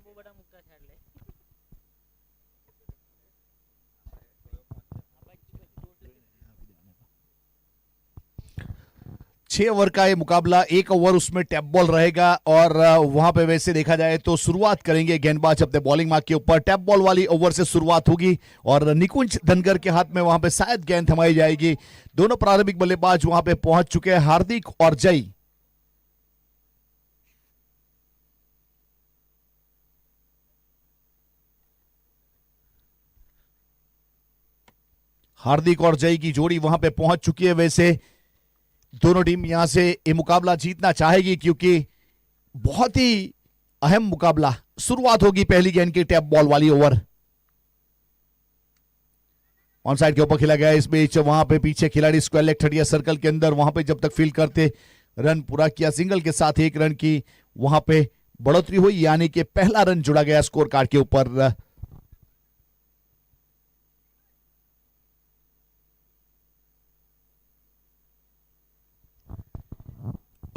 बड़ा मुक्का छाड़ ले 6 ओवर का ये मुकाबला, 1 ओवर उसमें टैप बॉल रहेगा और वहां पे वैसे देखा जाए तो शुरुआत करेंगे गेंदबाज अपने बॉलिंग मार्क के ऊपर। टैप बॉल वाली ओवर से शुरुआत होगी और निकुंज धनगर के हाथ में वहां पे शायद गेंद थमाई जाएगी। दोनों प्रारंभिक बल्लेबाज वहां पे पहुंच चुके हैं, हार्दिक और जय। हार्दिक और जय की जोड़ी वहां पे पहुंच चुकी है। वैसे दोनों टीम यहां से ये मुकाबला जीतना चाहेगी क्योंकि बहुत ही अहम मुकाबला। शुरुआत होगी पहली गेंद की टैप बॉल वाली ओवर। ऑन साइड के ऊपर खेला गया इस बीच, वहां पे पीछे खिलाड़ी स्क्वायर लेग थर्ड सर्कल के अंदर, वहां पे जब तक फील्ड करते रन पूरा किया, सिंगल के साथ 1 रन की वहां पे बढ़ोतरी हुई, यानी कि पहला रन जुड़ा गया स्कोर कार्ड के ऊपर।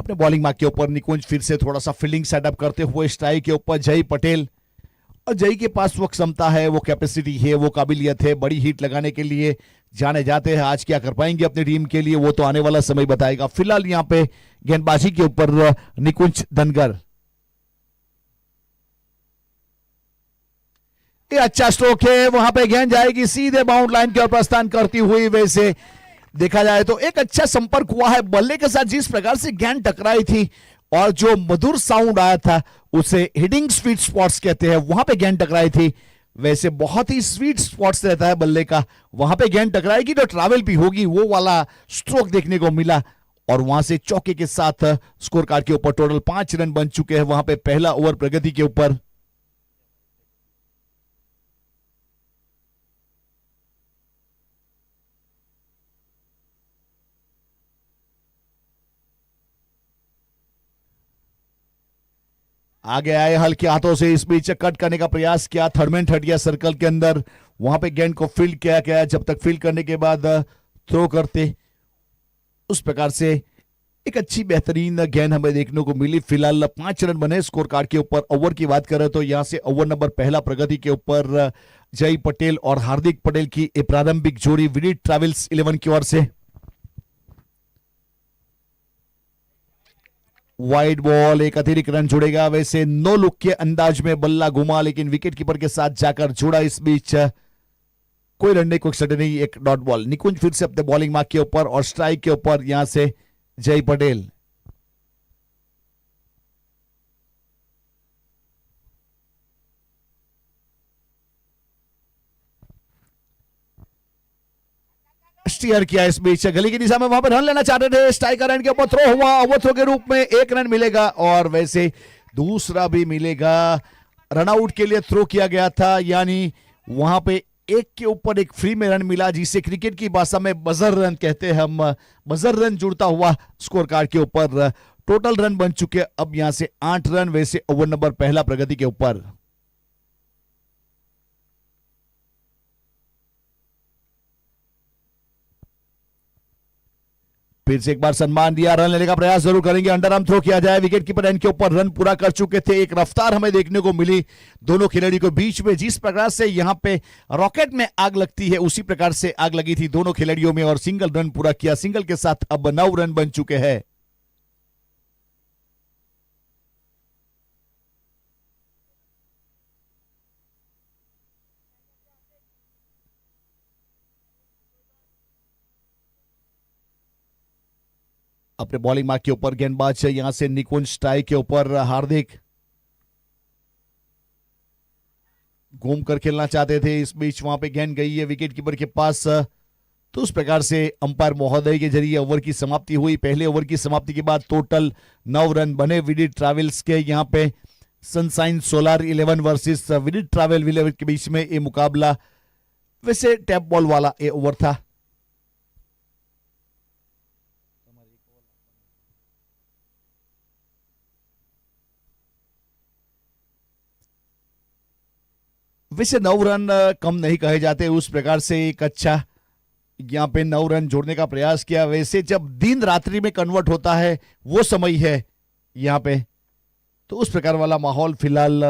अपने बॉलिंग मार्क के ऊपर निकुंज फिर से थोड़ा सा फील्डिंग सेटअप करते हुए स्ट्राइक के ऊपर जय पटेल। और जय के पास वो क्षमता है, वो कैपेसिटी है, वो काबिलियत है, बड़ी हिट लगाने के लिए जाने जाते हैं। आज क्या कर पाएंगे अपनी टीम के लिए वो तो आने वाला समय बताएगा। फिलहाल यहां पे गेंदबाजी के ऊपर निकुंज धनगर। ये अच्छा स्ट्रोक है, वहां पे गेंद जाएगी सीधे बाउंड लाइन की ओर प्रस्थान करती हुई। वैसे देखा जाए तो एक अच्छा संपर्क हुआ है बल्ले के साथ, जिस प्रकार से गेंद टकराई थी और जो मधुर साउंड आया था उसे हिटिंग स्वीट स्पॉट्स कहते हैं। वहां पे गेंद टकराई थी, वैसे बहुत ही स्वीट स्पॉट्स रहता है बल्ले का, वहां पे गेंद टकराएगी तो ट्रैवल भी होगी, वो वाला स्ट्रोक देखने को मिला। और वहां से चौके के साथ स्कोर कार्ड के ऊपर टोटल 5 रन बन चुके हैं वहां पे पहला ओवर प्रगति के ऊपर। आगे आए हल्के हाथों से, इस बीच कट करने का प्रयास किया थर्डमैन थर्ड सर्कल के अंदर, वहां पे गेंद को फील्ड किया गया। जब तक फील्ड करने के बाद थ्रो करते, उस प्रकार से एक अच्छी बेहतरीन गेंद हमें देखने को मिली। फिलहाल 5 रन बने स्कोर कार्ड के ऊपर। ओवर की बात करें तो यहां से ओवर नंबर पहला प्रगति के ऊपर जय पटेल और हार्दिक पटेल की प्रारंभिक जोड़ी विनीत ट्रैवल्स 11 की ओर से। वाइड बॉल, एक अतिरिक्त रन जुड़ेगा। वैसे नो लुक के अंदाज में बल्ला घुमा, लेकिन विकेट कीपर के साथ जाकर जुड़ा। इस बीच कोई रन नहीं, कोई एक्सीडेंट नहीं, एक डॉट बॉल। निकुंज फिर से अपने बॉलिंग मार्क के ऊपर और स्ट्राइक के ऊपर यहां से जय पटेल। स्टीयर किया इस बीच गली की दिशा में, वहां पर रन लेना चाहते थे, स्ट्राइकर एंड के ऊपर थ्रो हुआ, ओवरथ्रो के रूप में 1 रन मिलेगा और वैसे दूसरा भी मिलेगा। रनआउट के लिए थ्रो किया गया था, यानी वहां पे एक के ऊपर एक फ्री में रन मिला, जिसे क्रिकेट की भाषा में बजर रन कहते हैं हम। बजर रन जुड़ता हुआ स्कोर कार्ड के ऊपर। टोटल रन बन चुके अब यहां से 8 रन, वैसे ओवर नंबर पहला प्रगति के ऊपर। फिर से एक बार सम्मान दिया, रन लेने का प्रयास जरूर करेंगे, अंडर आर्म थ्रो किया जाए। विकेट कीपर एंड के ऊपर रन पूरा कर चुके थे। एक रफ्तार हमें देखने को मिली दोनों खिलाड़ियों के बीच में, जिस प्रकार से यहां पे रॉकेट में आग लगती है उसी प्रकार से आग लगी थी दोनों खिलाड़ियों में और सिंगल रन पूरा किया। सिंगल के साथ अब 9 रन बन चुके हैं। अपने बॉलिंग मार्क के ऊपर गेंदबाज यहां से निकुंज स्ट्राइक के ऊपर हार्दिक घूम कर खेलना चाहते थे, इस बीच वहां पे गेंद गई है विकेट कीपर के पास। तो उस प्रकार से अंपायर महोदय के जरिए ओवर की समाप्ति हुई। पहले ओवर की समाप्ति के बाद टोटल 9 रन बने विदित ट्रैवल्स के। यहाँ पे सनसाइन सोलर 11 वर्सेस विदित ट्रैवल विलेवर के बीच में ये मुकाबला वैसे टैप बॉल वाला ये ओवर था। वैसे 9 रन कम नहीं कहे जाते, उस प्रकार से एक अच्छा यहाँ पे 9 रन जोड़ने का प्रयास किया। वैसे जब दिन रात्रि में कन्वर्ट होता है वो समय है यहाँ पे, तो उस प्रकार वाला माहौल फिलहाल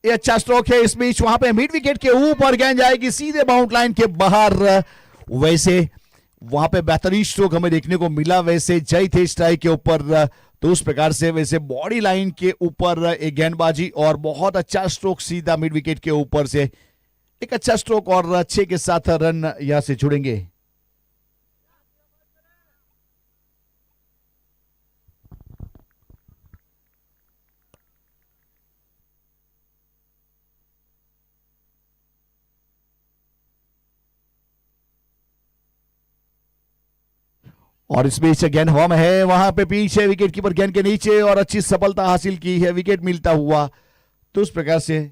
ये अच्छा स्ट्रोक है। इस बीच वहां पे मिड विकेट के ऊपर गेंद जाएगी सीधे बाउंड लाइन के बाहर। वैसे वहां पे बेहतरीन स्ट्रोक हमें देखने को मिला, वैसे जय थे स्ट्राइक के ऊपर। तो उस प्रकार से वैसे बॉडी लाइन के ऊपर एक गेंदबाजी और बहुत अच्छा स्ट्रोक सीधा मिड विकेट के ऊपर से, एक अच्छा स्ट्रोक और अच्छे के साथ रन यहां से जुड़ेंगे। और इस बीच गेंद हवा में है, वहां पे पीछे विकेट कीपर गेंद के नीचे और अच्छी सफलता हासिल की है, विकेट मिलता हुआ। तो उस प्रकार से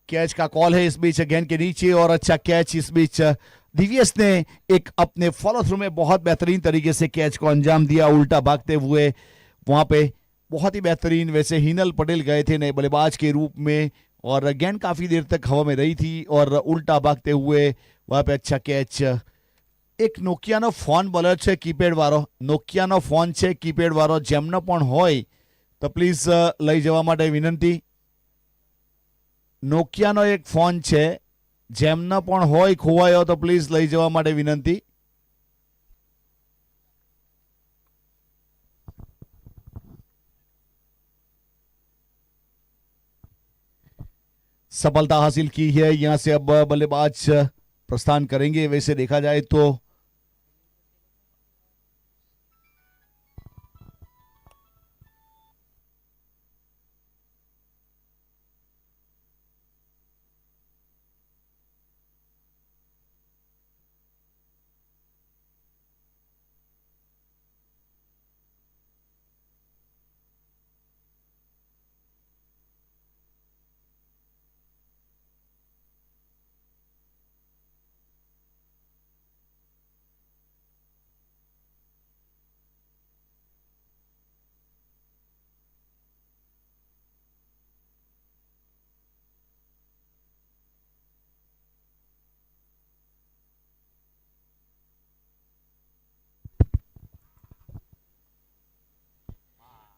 कैच का कॉल है इस बीच गेंद के नीचे और अच्छा कैच। इस बीच दिव्यस ने एक अपने फॉलो थ्रू में बहुत बेहतरीन तरीके से कैच को अंजाम दिया, उल्टा भागते हुए वहां पे बहुत ही बेहतरीन। वैसे हिनल पटेल गए थे नए बल्लेबाज के रूप में और गेंद काफी देर तक हवा में रही थी और उल्टा भागते हुए वहां पे अच्छा कैच। एक નોકિયાનો ફોન બોલર છે કીપેડ વાળો, નોકિયાનો ફોન છે કીપેડ વાળો, જેમનો પણ હોય તો પ્લીઝ લઈ જવા માટે વિનંતી। નોકિયાનો એક ફોન છે, જેમનો પણ હોય ખોવાયો તો પ્લીઝ લઈ જવા માટે વિનંતી। सफलता हासिल की है, यहां से अब बल्लेबाज प्रस्थान करेंगे। वैसे देखा जाए तो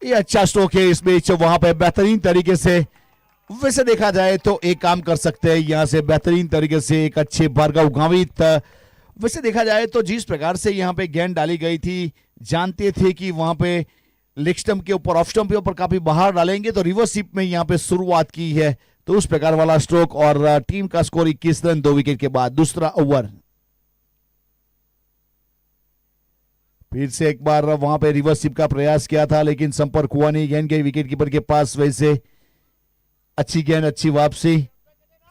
ये अच्छा स्ट्रोक है इस बीच, वहां पे बेहतरीन तरीके से वैसे देखा जाए तो एक काम कर सकते हैं यहां से बेहतरीन तरीके से एक अच्छे भार्गव गावित। वैसे देखा जाए तो जिस प्रकार से यहां पे गेंद डाली गई थी, जानते थे कि वहां पे लेग स्टंप के ऊपर, ऑफ स्टंप के ऊपर काफी बाहर डालेंगे तो रिवर्स हिप में यहां पे शुरुआत की है, तो उस प्रकार वाला स्ट्रोक। और टीम का स्कोर 21 रन 2 विकेट के बाद। दूसरा ओवर फिर से एक बार वहां पे रिवर्स हिप का प्रयास किया था लेकिन संपर्क हुआ नहीं, गेंद गई विकेट कीपर के पास। वैसे अच्छी गेंद, अच्छी वापसी।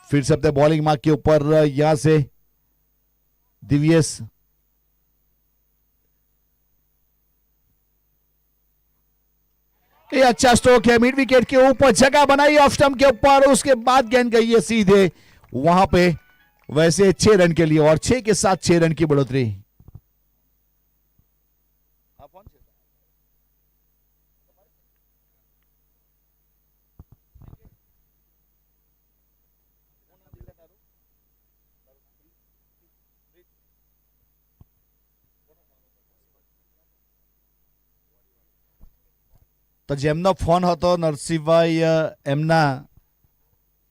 फिर से अपने बॉलिंग मार्क के ऊपर यहां से दिव्यस, ये अच्छा स्ट्रोक है, मिड विकेट के ऊपर जगह बनाई ऑफ स्टंप के ऊपर, उसके बाद गेंद गई है सीधे वहां पे। वैसे 6 रन के लिए, और 6 के साथ 6 रन की बढ़ोतरी। તો જેમનો ફોન હતો નરસિંહભાઈ, એમના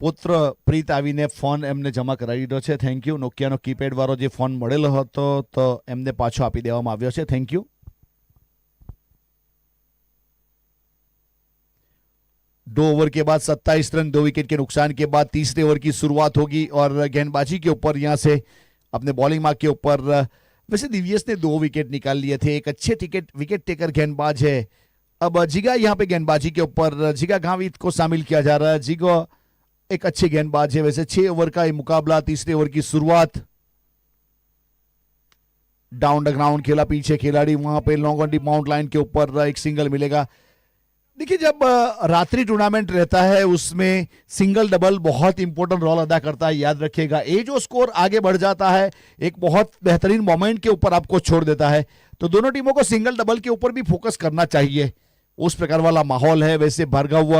પુત્ર પ્રીત આવીને ફોન એમને જમા કરાવી દીધો છે. Thank you. નોકિયાનો કીપેડ વાળો જે ફોન મળેલો હતો તો એમને પાછો આપી દેવામાં આવ્યો છે. Thank you. 2 ओवर के बाद 27 रन 2 विकेट के नुकसान के बाद तीसरे ओवर की शुरुआत होगी और गेंदबाजी के ऊपर यहां से अपने बॉलिंग मार्क के ऊपर वैसे दिव्यस ने 2 विकेट निकाल लिए थे. एक अच्छे विकेट टेकर गेंदबाज है. अब जिगा यहां पे गेंदबाजी के ऊपर जिगा गावित को शामिल किया जा रहा है. जिगा एक अच्छे गेंदबाज है. वैसे 6 ओवर का ये मुकाबला, तीसरे ओवर की शुरुआत. डाउन द ग्राउंड खेला, पीछे खिलाड़ी वहां पे long on the mount line के ऊपर एक सिंगल मिलेगा. देखिए, जब रात्रि टूर्नामेंट रहता है उसमें सिंगल डबल बहुत इंपॉर्टेंट रोल अदा करता है. याद रखिएगा, ये जो स्कोर आगे बढ़ जाता है एक बहुत बेहतरीन मोमेंट के ऊपर आपको छोड़ देता है. तो दोनों टीमों को सिंगल डबल के ऊपर भी फोकस करना चाहिए. उस प्रकार वाला माहौल है. वैसे भार्गव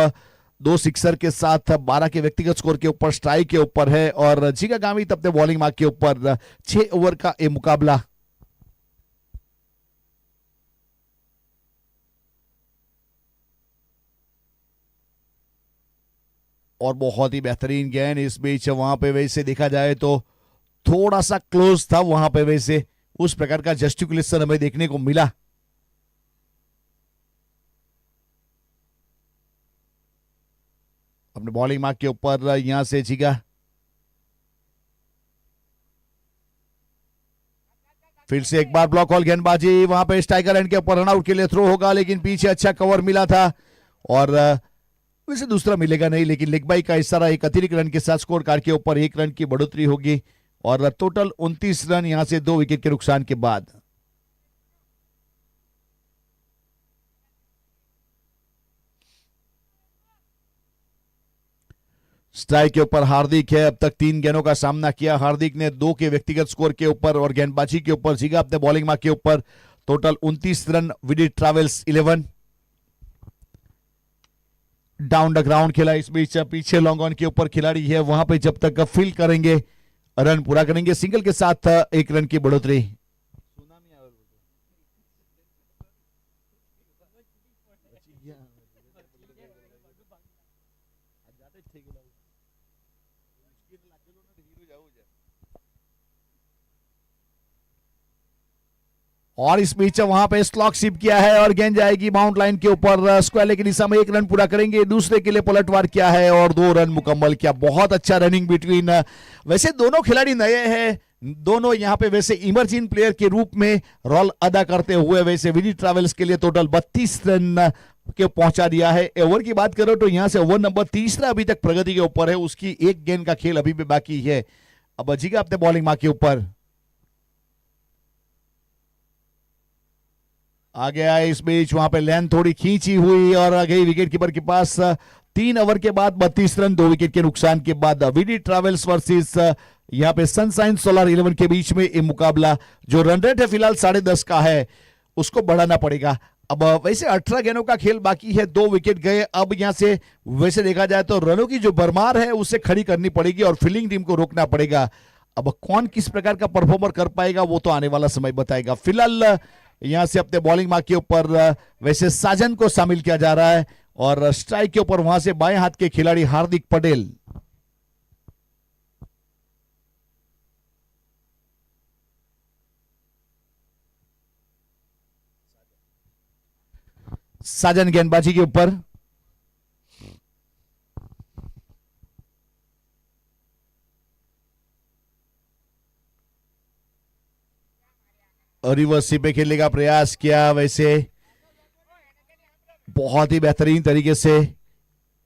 2 सिक्सर के साथ 12 के व्यक्तिगत स्कोर के ऊपर स्ट्राइक के ऊपर है और जिगा गावित अपने बॉलिंग मार्क के ऊपर 6 ओवर का ये मुकाबला. और बहुत ही बेहतरीन गेंद इस बीच. वहां पे वैसे देखा जाए तो थोड़ा सा क्लोज था वहां पे. वैसे उस प्रकार का जस्टिकुलेशन हमें देखने को मिला. अपने बॉलिंग मार्क के ऊपर यहां से जिगा, फिर से एक बार ब्लॉक हॉल गेंदबाजी. वहां पे स्ट्राइकर एंड के ऊपर रनआउट के लिए थ्रो होगा लेकिन पीछे अच्छा कवर मिला था और वैसे दूसरा मिलेगा नहीं. लेकिन लेग बाई का इशारा, एक अतिरिक्त रन के साथ स्कोर कार्ड के ऊपर 1 रन की बढ़ोतरी होगी और टोटल 29 रन यहां से 2 विकेट के नुकसान के बाद. स्ट्राइक के ऊपर हार्दिक है. अब तक 3 गेंदों का सामना किया हार्दिक ने, 2 के व्यक्तिगत स्कोर के ऊपर और गेंदबाजी के ऊपर जिगा अपने बॉलिंग मार्क के ऊपर. Total 29 run. विडी ट्रैवल्स 11. डाउन द ग्राउंड खेला इस बीच. पीछे लॉन्ग ऑन के ऊपर खिलाड़ी है, वहां पे जब तक फील करेंगे रन पूरा करेंगे. सिंगल के साथ 1 रन की बढ़ोतरी. और इस बीच वहां पे स्लॉक शिप किया है और गेंद जाएगी माउंट लाइन के ऊपर. स्क्वायर लेग की दिशा में 1 रन पूरा करेंगे. दूसरे के लिए पलटवार किया है और 2 रन मुकम्मल किया. बहुत अच्छा रनिंग बिटवीन. वैसे दोनों खिलाड़ी नए हैं, दोनों यहां पे वैसे इमर्जिंग प्लेयर के रूप में रोल अदा करते हुए वैसे विडी ट्रैवल्स के लिए टोटल 32 रन के पहुंचा दिया है. ओवर की बात करो तो यहां से ओवर नंबर 3 अभी तक प्रगति के ऊपर है. उसकी 1 गेंद का खेल अभी भी बाकी है. अब जिगा अपने बॉलिंग मार्क के ऊपर आ गया है. इस बीच वहां पे लेंथ थोड़ी खींची हुई और आ गई विकेट कीपर के पास. 3 ओवर के बाद 32 रन 2 विकेट के नुकसान के बाद. विडी ट्रैवल्स वर्सेस यहां पे सनशाइन सोलर 11 के बीच में ये मुकाबला. जो रन रेट है फिलहाल 10.5 का है, उसको बढ़ाना पड़ेगा. अब वैसे 18 गेंदों का खेल बाकी है, 2 विकेट गए. अब यहां से वैसे देखा जाए तो रनों की जो भरमार है उसे खड़ी करनी पड़ेगी और फील्डिंग टीम को रोकना पड़ेगा. अब कौन किस प्रकार का परफॉर्मर कर पाएगा वो तो आने वाला समय बताएगा. फिलहाल यहां से अपने बॉलिंग मार्क के ऊपर वैसे साजन को शामिल किया जा रहा है और स्ट्राइक के ऊपर वहां से बाएं हाथ के खिलाड़ी हार्दिक पटेल. साजन गेंदबाजी के ऊपर। रिवर्सी पे खेलने का प्रयास किया, वैसे बहुत ही बेहतरीन तरीके से।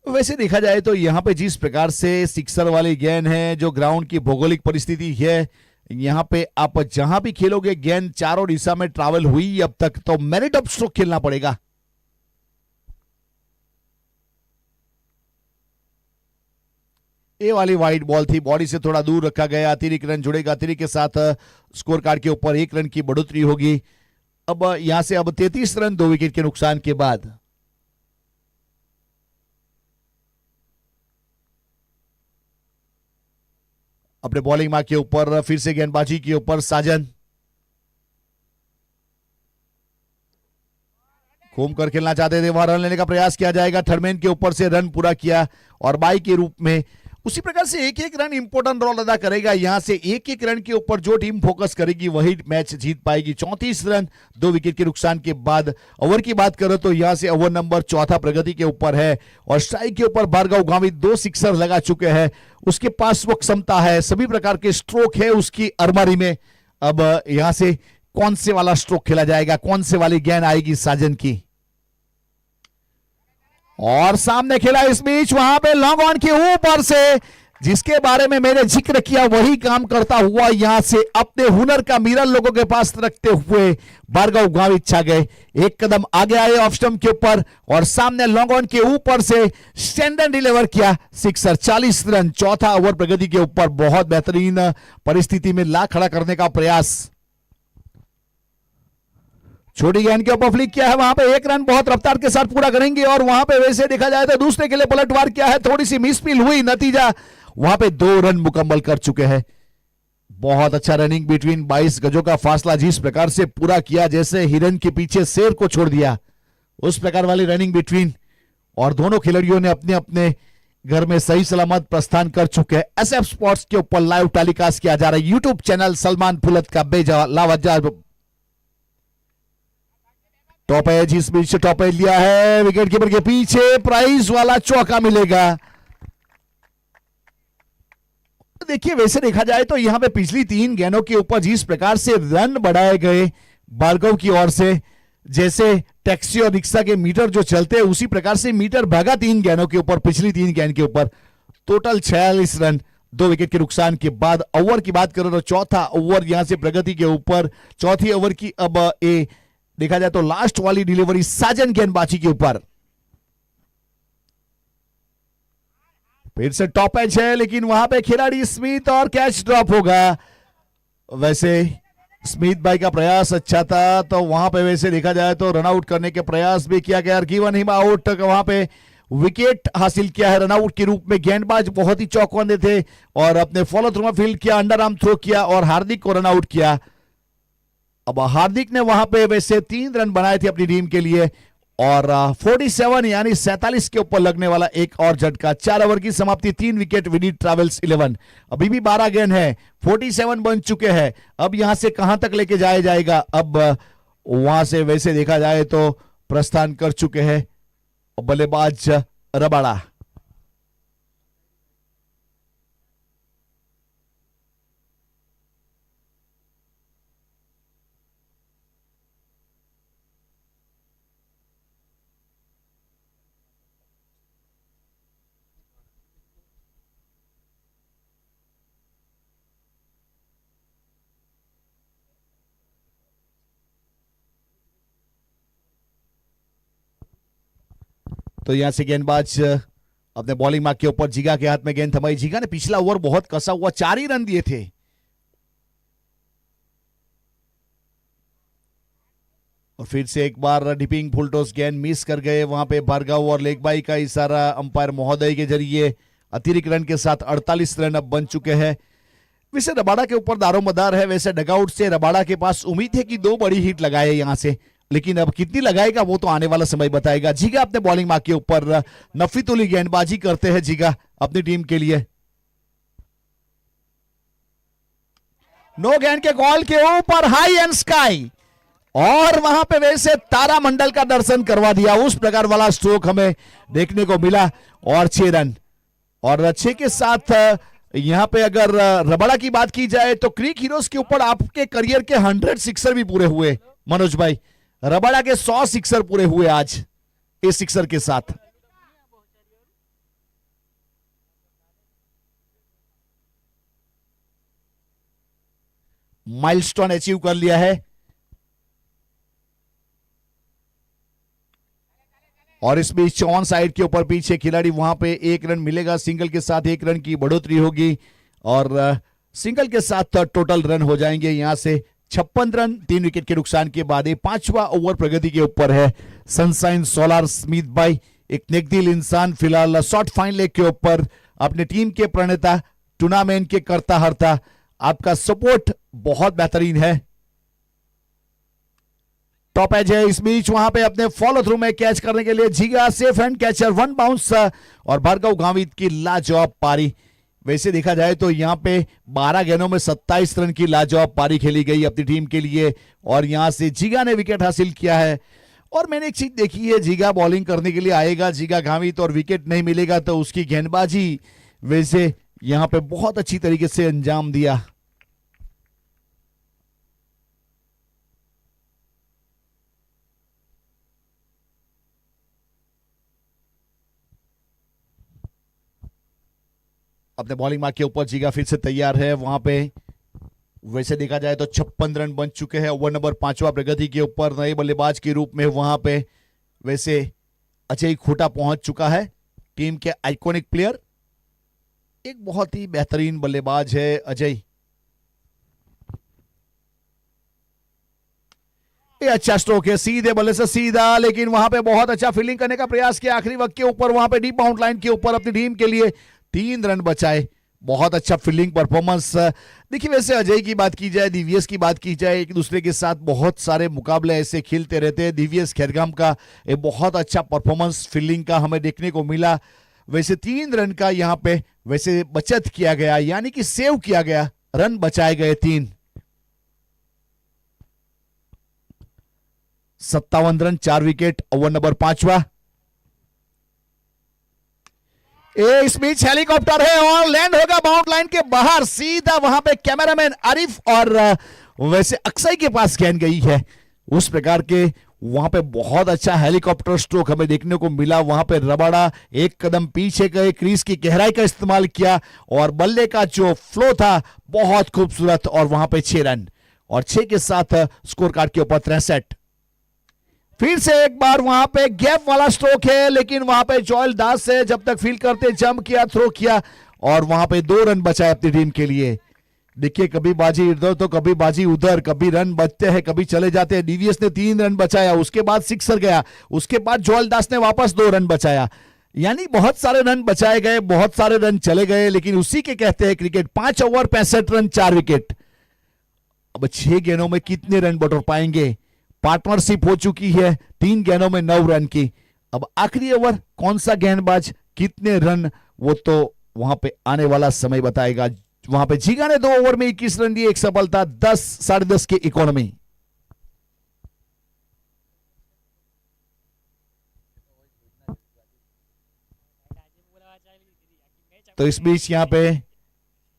वैसे देखा जाए तो यहां पे जिस प्रकार से सिक्सर वाली गेंद है, जो ग्राउंड की भौगोलिक परिस्थिति है, यहां पे आप जहां भी खेलोगे गेंद चारों दिशा में ट्रैवल हुई अब तक, तो मेरिट ऑफ स्ट्रोक खेलना पड़ेगा। ये वाली वाइड बॉल थी, बॉडी से थोड़ा दूर रखा गया, अतिरिक्त रन जुड़ेगा, अतिरिक्त के साथ स्कोर कार्ड के ऊपर 1 रन की बढ़ोतरी होगी। अब यहां से अब 33 रन 2 विकेट के नुकसान के बाद। अपने बॉलिंग मार्क के ऊपर फिर से गेंदबाजी के ऊपर साजन घूम कर खेलना चाहते थे, वहां रन लेने का प्रयास किया जाएगा। थर्डमैन के ऊपर से रन पूरा किया और बाई के रूप में उसी प्रकार से एक एक रन इंपॉर्टेंट रोल अदा करेगा। यहां से एक एक रन के ऊपर जो टीम फोकस करेगी वही मैच जीत पाएगी। 34 रन 2 विकेट के नुकसान के बाद। ओवर की बात करो तो यहां से ओवर नंबर 4 प्रगति के ऊपर है और स्ट्राइक के ऊपर भार्गव गावित 2 सिक्सर लगा चुके हैं। उसके पास वो क्षमता है, सभी प्रकार के स्ट्रोक है उसकी अलमारी में। अब यहां से कौन से वाला स्ट्रोक खेला जाएगा, कौन से वाली गेंद आएगी साजन की। और सामने खेला इस बीच, वहां पे लॉन्ग ऑन के ऊपर से, जिसके बारे में मैंने जिक्र किया वही काम करता हुआ यहां से अपने हुनर का मिरर लोगों के पास रखते हुए भार्गव गावित छा गए। एक कदम आगे आए ऑफ स्टंप के ऊपर और सामने लॉन्ग ऑन के ऊपर से स्टैंडर्ड डिलीवर किया सिक्सर। 40 रन 4था ओवर प्रगति के ऊपर। बहुत बेहतरीन परिस्थिति में ला खड़ा करने का प्रयास। छोटी गेंद के ऊपर फ्लिक किया है, वहां पे 1 रन बहुत रफ्तार के साथ पूरा करेंगे और वहां पे वैसे देखा जाए तो दूसरे के लिए पलटवार किया है, थोड़ी सी मिसफील हुई, नतीजा वहां पे 2 रन मुकम्मल कर चुके हैं। बहुत अच्छा रनिंग बिटवीन 22 गजों का फासला जिस प्रकार से पूरा किया, जैसे हिरन के पीछे शेर को छोड़ दिया, उस प्रकार वाली रनिंग बिटवीन। और दोनों खिलाड़ियों ने अपने अपने घर में सही सलामत प्रस्थान कर चुके हैं। एसएफ स्पोर्ट्स के ऊपर लाइव टेलीकास्ट किया जा रहा है यूट्यूब चैनल सलमान फुलत का बेजवाब। टॉप एज, इस बीच टॉप एज लिया है, विकेट कीपर के पीछे प्राइज वाला चौका मिलेगा। देखिए वैसे देखा जाए तो यहां पे पिछली 3 गेंदों के ऊपर जिस प्रकार से रन बढ़ाए गए भार्गव की ओर से, जैसे टैक्सी और रिक्शा के मीटर जो चलते हैं उसी प्रकार से मीटर भागा 3 गेंदों के ऊपर, पिछली 3 गेंद के ऊपर। टोटल 46 रन 2 विकेट के नुकसान के बाद। ओवर की बात करें तो चौथा ओवर यहां से प्रगति के ऊपर। चौथी ओवर की अब देखा जाए तो लास्ट वाली डिलीवरी साजन गेंदबाजी के ऊपर। फिर से टॉप एज है लेकिन वहां पे खिलाड़ी स्मिथ और कैच ड्रॉप होगा। वैसे स्मिथ भाई का प्रयास अच्छा था, तो वहां पे वैसे देखा जाए तो रन आउट करने के प्रयास भी किया गया। गिवन हिम आउट, वहां पे विकेट हासिल किया है रन आउट के रूप में। गेंदबाज बहुत ही चौकन्ने थे और अपने फॉलो थ्रू में फील्ड किया, अंडर आर्म थ्रो किया और हार्दिक को रन आउट किया। अब हार्दिक ने वहां पे वैसे 3 रन बनाए थे अपनी टीम के लिए और 47 यानी 47 के ऊपर लगने वाला एक और झटका। 4 ओवर की समाप्ति, 3 विकेट, विनीत ट्रैवल्स 11। अभी भी 12 गेंद है, 47 बन चुके हैं। अब यहां से कहां तक लेके जाया जाएगा। अब वहां से वैसे देखा जाए तो प्रस्थान कर चुके हैं बल्लेबाज रबाड़ा। तो यहां से गेंदबाज अपने बॉलिंग मार्क के ऊपर जिगा के हाथ में गेंद थमाई। जिगा ने पिछला ओवर बहुत कसा हुआ, 4 ही रन दिए थे। और फिर से एक बार डिपिंग फुल टॉस गेंद मिस कर गए वहां पे भार्गव और लेग बाई का इशारा अंपायर महोदय के जरिए। अतिरिक्त रन के साथ 48 रन अब बन चुके हैं। वैसे रबाड़ा के ऊपर दारोमदार है। वैसे डगआउट से रबाड़ा के पास उम्मीद है कि 2 बड़ी हिट लगाए यहां से, लेकिन अब कितनी लगाएगा वो तो आने वाला समय बताएगा। जिगा अपने बॉलिंग मार्क के ऊपर नफीतुली गेंदबाजी करते हैं जिगा अपनी टीम के लिए। नो गेंद के कॉल के ऊपर हाई एंड स्काई और वहां पे वैसे तारामंडल का दर्शन करवा दिया, उस प्रकार वाला स्ट्रोक हमें देखने को मिला। और 6 रन, और 6 के साथ यहां पे अगर रबाड़ा की बात की जाए तो क्रिक हीरोज के ऊपर आपके करियर के 100 सिक्सर भी पूरे हुए मनोज भाई। रबाड़ा के 100 सिक्सर पूरे हुए आज इस सिक्सर के साथ। माइलस्टोन अचीव कर लिया है। और इस बीच ऑन साइड के ऊपर पीछे खिलाड़ी, वहां पे 1 रन मिलेगा, सिंगल के साथ 1 रन की बढ़ोतरी होगी और सिंगल के साथ टोटल रन हो जाएंगे यहां से 56 रन 3 विकेट के नुकसान के बाद। 5वां ओवर प्रगति के ऊपर है सनशाइन सोलार स्मिथ भाई, एक नेकदिल इंसान फिलहाल शॉर्ट फाइन लेग के ऊपर अपने टीम के प्रणेता, टूर्नामेंट के करता हरता, आपका सपोर्ट बहुत बेहतरीन है। टॉप एज है। इस बीच वहां पे अपने फॉलो थ्रू में कैच करने के लिए जीगा सेफ हैंड कैचर, 1 बाउंस और भार्गव गावित की लाजवाब पारी। वैसे देखा जाए तो यहां पे 12 गेंदों में 27 रन की लाजवाब पारी खेली गई अपनी टीम के लिए और यहां से जीगा ने विकेट हासिल किया है। और मैंने एक चीज देखी है, जीगा बॉलिंग करने के लिए आएगा, जीगा गावित, और विकेट नहीं मिलेगा तो उसकी गेंदबाजी वैसे यहां पे बहुत अच्छी तरीके से अंजाम दिया। अपने बॉलिंग मार्क के ऊपर जीगा फिर से तैयार है। वहां पे वैसे देखा जाए तो 56 रन बन चुके हैं ओवर नंबर 5वां प्रगति के ऊपर। नए बल्लेबाज के रूप में वहां पे वैसे अजय खूटा पहुंच चुका है, टीम के आइकॉनिक प्लेयर, एक बहुत ही बेहतरीन बल्लेबाज है अजय। ये अच्छा स्ट्रोक है, सीधे बल्ले से सीधा, लेकिन वहां पे बहुत अच्छा फील्डिंग करने का प्रयास किया आखिरी वक्त के ऊपर। वहां पे डीप बाउंड लाइन के ऊपर अपनी टीम के लिए 3 रन बचाए, बहुत अच्छा फील्डिंग परफॉर्मेंस। देखिए वैसे अजय की बात की जाए, दिव्यस की बात की जाए, एक दूसरे के साथ बहुत सारे मुकाबले ऐसे खेलते रहते हैं। दिव्यस खेरगाम का एक बहुत अच्छा परफॉर्मेंस फील्डिंग का हमें देखने को मिला। वैसे 3 रन का यहां पे वैसे बचत किया गया, यानी कि सेव किया गया, रन बचाए गए 3। 57 रन 4 विकेट ओवर नंबर 5वां। इस बीच हेलीकॉप्टर है और लैंड होगा बाउंड लाइन के बाहर, सीधा वहां पे कैमरामैन आरिफ और वैसे अक्षय के पास गेंद गई है। उस प्रकार के वहां पे बहुत अच्छा हेलीकॉप्टर स्ट्रोक हमें देखने को मिला। वहां पे रबाड़ा एक कदम पीछे गए, क्रीज की गहराई का इस्तेमाल किया और बल्ले का जो फ्लो था बहुत खूबसूरत, और वहां पे 6 रन और 6 के साथ स्कोर कार्ड के ऊपर 63। फिर से एक बार वहां पे गैप वाला स्ट्रोक है, लेकिन वहां पे जोयल दास से जब तक फील्ड करते जंप किया, थ्रो किया और वहां पे 2 रन बचाए अपनी टीम के लिए। देखिए कभी बाजी इधर तो कभी बाजी उधर, कभी रन बचते हैं कभी चले जाते हैं। डीवीएस ने 3 रन बचाया, उसके बाद सिक्सर गया, उसके बाद जोयल दास ने वापस 2 रन बचाया, यानी बहुत सारे रन बचाए गए, बहुत सारे रन चले गए। लेकिन उसी के कहते हैं क्रिकेट, 5 ओवर 65 रन 4 विकेट। अब 6 गेंदों में कितने रन बटोर पाएंगे? पार्टनरशिप हो चुकी है 3 गेंदों में 9 रन की। अब आखिरी ओवर कौन सा गेंदबाज कितने रन, वो तो वहां पे आने वाला समय बताएगा। वहां पे जीगा ने 2 ओवर में 21 रन दिए, एक सफलता, 10 10.5 की इकोनॉमी। तो इस बीच यहां पे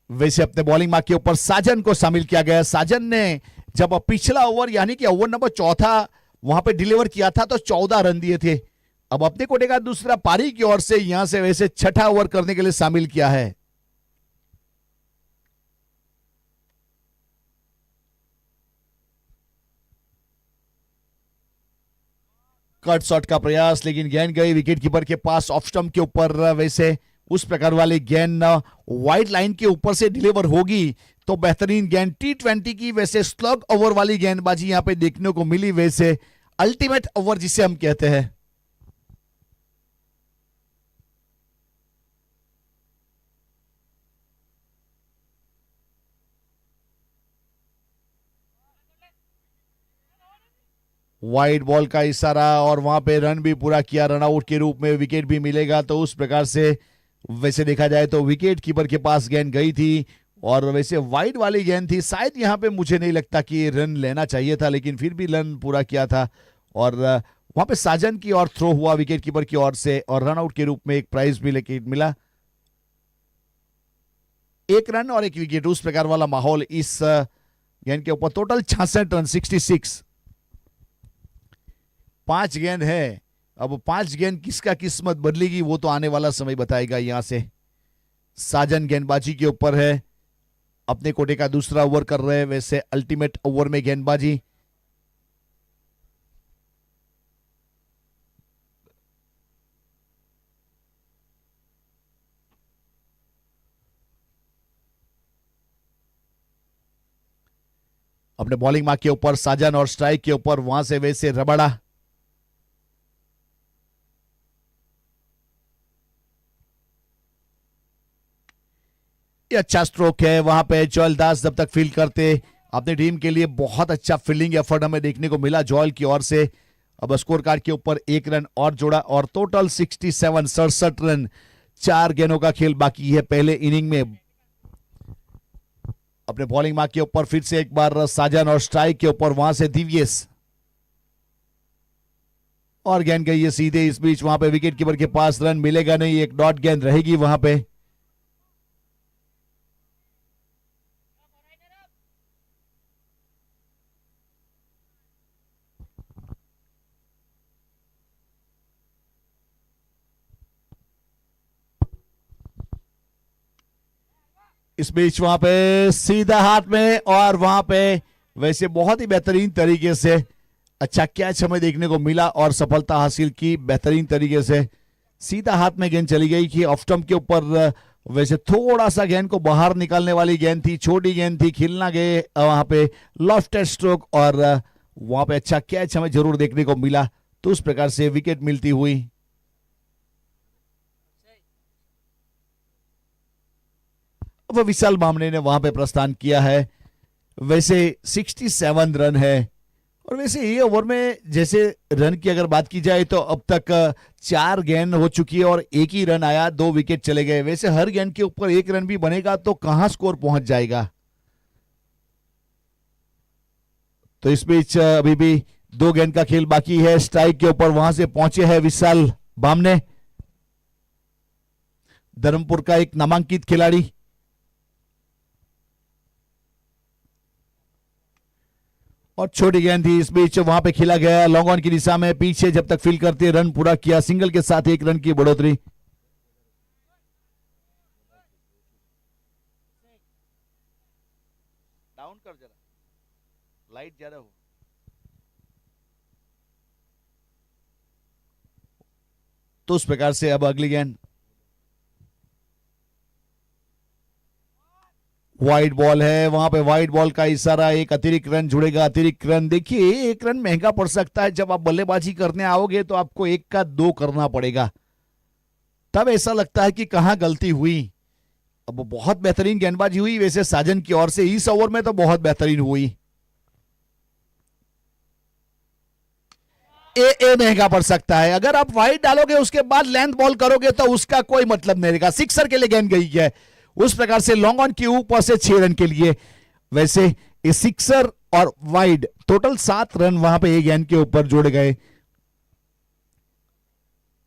वैसे अपने बॉलिंग मार्क के ऊपर साजन को शामिल किया गया। साजन ने जब पिछला ओवर यानी कि ओवर नंबर 4 वहां पे डिलीवर किया था तो 14 रन दिए थे। अब अपने कोटे का दूसरा पारी की ओर से यहां से वैसे 6ठा ओवर करने के लिए शामिल किया है। कट शॉट का प्रयास, लेकिन गेंद गई विकेट कीपर के पास ऑफ स्टंप के ऊपर। वैसे उस प्रकार वाली गेंद वाइड लाइन के ऊपर से डिलीवर होगी तो बेहतरीन गेंद, T20 की वैसे स्लग ओवर वाली गेंदबाजी यहां पे देखने को मिली, वैसे अल्टीमेट ओवर जिसे हम कहते हैं। वाइड बॉल का इशारा और वहां पे रन भी पूरा किया, रन आउट के रूप में विकेट भी मिलेगा। तो उस प्रकार से वैसे देखा जाए तो विकेट कीपर के पास गेंद गई थी और वैसे वाइड वाली गेंद थी, शायद यहाँ पे मुझे नहीं लगता कि रन लेना चाहिए था, लेकिन फिर भी रन पूरा किया था। और वहां पे साजन की ओर थ्रो हुआ विकेट कीपर की ओर से और रन आउट के रूप में एक प्राइज भी लेके मिला, 1 रन और 1 विकेट, उस प्रकार वाला माहौल इस गेंद के ऊपर। Total 66 run, 66। 5 गेंद है, अब 5 गेंद किसका किस्मत बदलेगी वो तो आने वाला समय बताएगा। यहां से साजन गेंदबाजी के ऊपर है, अपने कोटे का दूसरा ओवर कर रहे हैं, वैसे अल्टीमेट ओवर में गेंदबाजी। अपने बॉलिंग मार्क के ऊपर साजन और स्ट्राइक के ऊपर वहां से वैसे रबाड़ा। ये अच्छा स्ट्रोक है, वहां पे जोयल दास जब तक फील्ड करते अपनी टीम के लिए बहुत अच्छा फील्डिंग एफर्ट हमें देखने को मिला जोयल की ओर से। अब स्कोर कार्ड के ऊपर 1 रन और जोड़ा और टोटल 67, 67 रन। 4 गेंदों का खेल बाकी है पहले इनिंग में। अपने बॉलिंग मार्क के ऊपर फिर से एक बार साजन और स्ट्राइक के ऊपर वहां से दिव्यस और गेंद गई है सीधे। इस बीच वहां पे विकेट कीपर के पास रन मिलेगा नहीं, एक डॉट गेंद रहेगी वहां पे। इस बीच वहां पे सीधा हाथ में और वहां पे वैसे बहुत ही बेहतरीन तरीके से अच्छा कैच हमें देखने को मिला और सफलता हासिल की बेहतरीन तरीके से। सीधा हाथ में गेंद चली गई कि ऑफ स्टंप के ऊपर, वैसे थोड़ा सा गेंद को बाहर निकालने वाली गेंद थी, छोटी गेंद थी, खिलना गए वहां पे लॉफ्टेड स्ट्रोक और वहां पे अच्छा कैच हमें जरूर देखने को मिला। तो उस प्रकार से विकेट मिलती हुई। अब विशाल बामणे ने वहां पे प्रस्थान किया है, वैसे 67 रन है। और वैसे ये ओवर में जैसे रन की अगर बात की जाए तो अब तक 4 गेंद हो चुकी है और 1 ही रन आया, 2 विकेट चले गए। वैसे हर गेंद के ऊपर 1 रन भी बनेगा तो कहां स्कोर पहुंच जाएगा। तो इस बीच अभी भी 2 गेंद का खेल बाकी है। स्ट्राइक के ऊपर वहां से पहुंचे हैं विशाल बामणे, धर्मपुर का एक नामांकित खिलाड़ी। और छोटी गेंद थी, इस बीच वहां पे खिला गया लॉन्ग ऑन की दिशा में, पीछे जब तक फील्ड करते रन पूरा किया, सिंगल के साथ 1 रन की बढ़ोतरी। डाउन कर जरा, लाइट ज्यादा हो। तो उस प्रकार से अब अगली गेंद वाइड बॉल है, वहां पे वाइड बॉल का इशारा, एक अतिरिक्त रन जुड़ेगा। अतिरिक्त रन देखिए 1 रन महंगा पड़ सकता है, जब आप बल्लेबाजी करने आओगे तो आपको 1 का 2 करना पड़ेगा, तब ऐसा लगता है कि कहां गलती हुई। अब बहुत बेहतरीन गेंदबाजी हुई वैसे साजन की ओर से इस ओवर में, तो बहुत बेहतरीन हुई। ए महंगा पड़ सकता है, अगर आप वाइड डालोगे उसके बाद लेंथ बॉल करोगे तो उसका कोई मतलब नहीं रहेगा। सिक्सर के लिए गेंद गई है, उस प्रकार से लॉन्ग ऑन के ऊपर से 6 रन के लिए। वैसे ये सिक्सर और वाइड टोटल 7 रन वहां पे एक गेंद के ऊपर जोड़े गए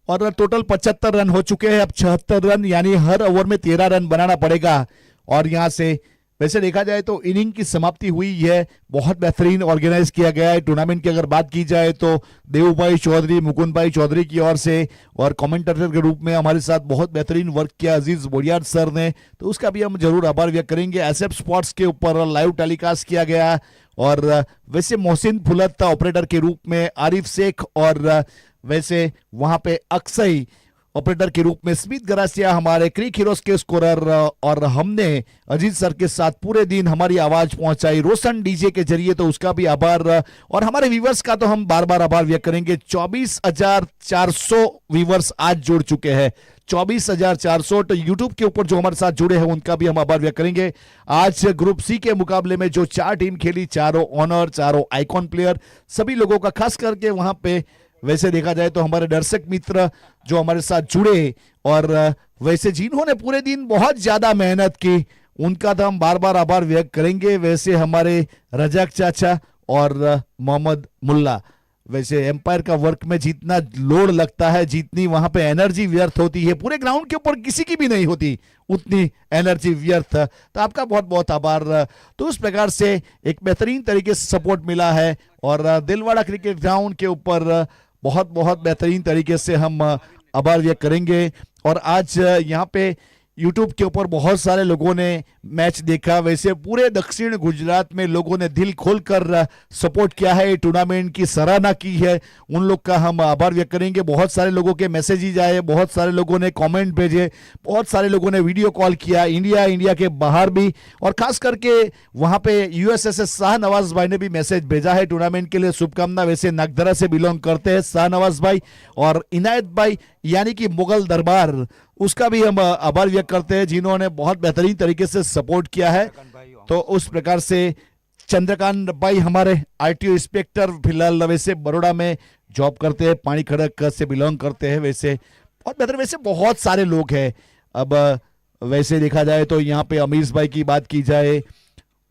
और टोटल 75 रन हो चुके हैं। अब 76 रन यानी हर ओवर में 13 रन बनाना पड़ेगा। और यहां से वैसे देखा जाए तो इनिंग की समाप्ति हुई है, बहुत बेहतरीन ऑर्गेनाइज किया गया है। टूर्नामेंट की अगर बात की जाए तो देवभाई चौधरी, मुकुंद भाई चौधरी की ओर से, और कमेंटेटर के रूप में हमारे साथ बहुत बेहतरीन वर्क किया अजीज बोरियार सर ने, तो उसका भी हम जरूर आभार व्यक्त करेंगे। एसएफ स्पोर्ट्स के ऊपर लाइव टेलीकास्ट किया गया और वैसे मोहसिन फुलत ऑपरेटर के रूप में, आरिफ शेख और वैसे वहां पे अक्सई ऑपरेटर के रूप में, स्मिथ गरासिया हमारे क्रिक हीरोज के स्कोरर, और हमने अजीत सर के साथ पूरे दिन हमारी आवाज पहुंचाई रोशन डीजे के जरिए, तो उसका भी आभार। और हमारे व्यूवर्स का तो हम बार बार आभार व्यक्त करेंगे। 24,400 व्यूवर्स आज जुड़ चुके हैं, 24,400। तो यूट्यूब के ऊपर जो हमारे साथ जुड़े हैं उनका भी हम आभार व्यक्त करेंगे। आज ग्रुप सी के मुकाबले में जो 4 टीम खेली, चारों ऑनर, चारों आइकॉन प्लेयर, सभी लोगों का खास करके वहां पे वैसे देखा जाए तो हमारे दर्शक मित्र जो हमारे साथ जुड़े और वैसे जिन्होंने पूरे दिन बहुत ज्यादा मेहनत की, उनका तो हम बार बार आभार व्यक्त करेंगे। वैसे हमारे रजाक चाचा और मोहम्मद मुल्ला, वैसे एम्पायर का वर्क में जितना लोड लगता है, जितनी वहां पे एनर्जी व्यर्थ होती है, पूरे ग्राउंड के ऊपर किसी की भी नहीं होती उतनी एनर्जी व्यर्थ। तो आपका बहुत बहुत आभार। तो उस प्रकार से एक बेहतरीन तरीके से सपोर्ट मिला है और दिलवाड़ा क्रिकेट ग्राउंड के ऊपर बहुत बहुत बेहतरीन तरीके से हम आभार व्यक्त करेंगे। और आज यहाँ पे यूट्यूब के ऊपर बहुत सारे लोगों ने मैच देखा। वैसे पूरे दक्षिण गुजरात में लोगों ने दिल खोलकर सपोर्ट किया है, टूर्नामेंट की सराहना की है। उन लोग का हम आभार व्यक्त करेंगे। बहुत सारे लोगों के मैसेजेज आए, बहुत सारे लोगों ने कमेंट भेजे, बहुत सारे लोगों ने वीडियो कॉल किया, इंडिया के बाहर भी, और खास करके वहां पे यूएसएस शाहनवाज भाई ने भी मैसेज भेजा है टूर्नामेंट के लिए शुभकामना। वैसे नागधरा से बिलोंग करते हैं शाहनवाज भाई, और इनायत भाई यानी कि मुगल दरबार, उसका भी हम आभार व्यक्त करते हैं जिन्होंने बहुत बेहतरीन तरीके से सपोर्ट किया है। तो उस प्रकार से चंद्रकांत भाई हमारे आरटीओ इंस्पेक्टर, फिलहाल वैसे बड़ौदा में जॉब करते हैं, पानी खड़क से बिलोंग करते हैं। वैसे बहुत बेहतर, वैसे बहुत सारे लोग हैं। अब वैसे देखा जाए तो यहाँ पे अमीर भाई की बात की जाए,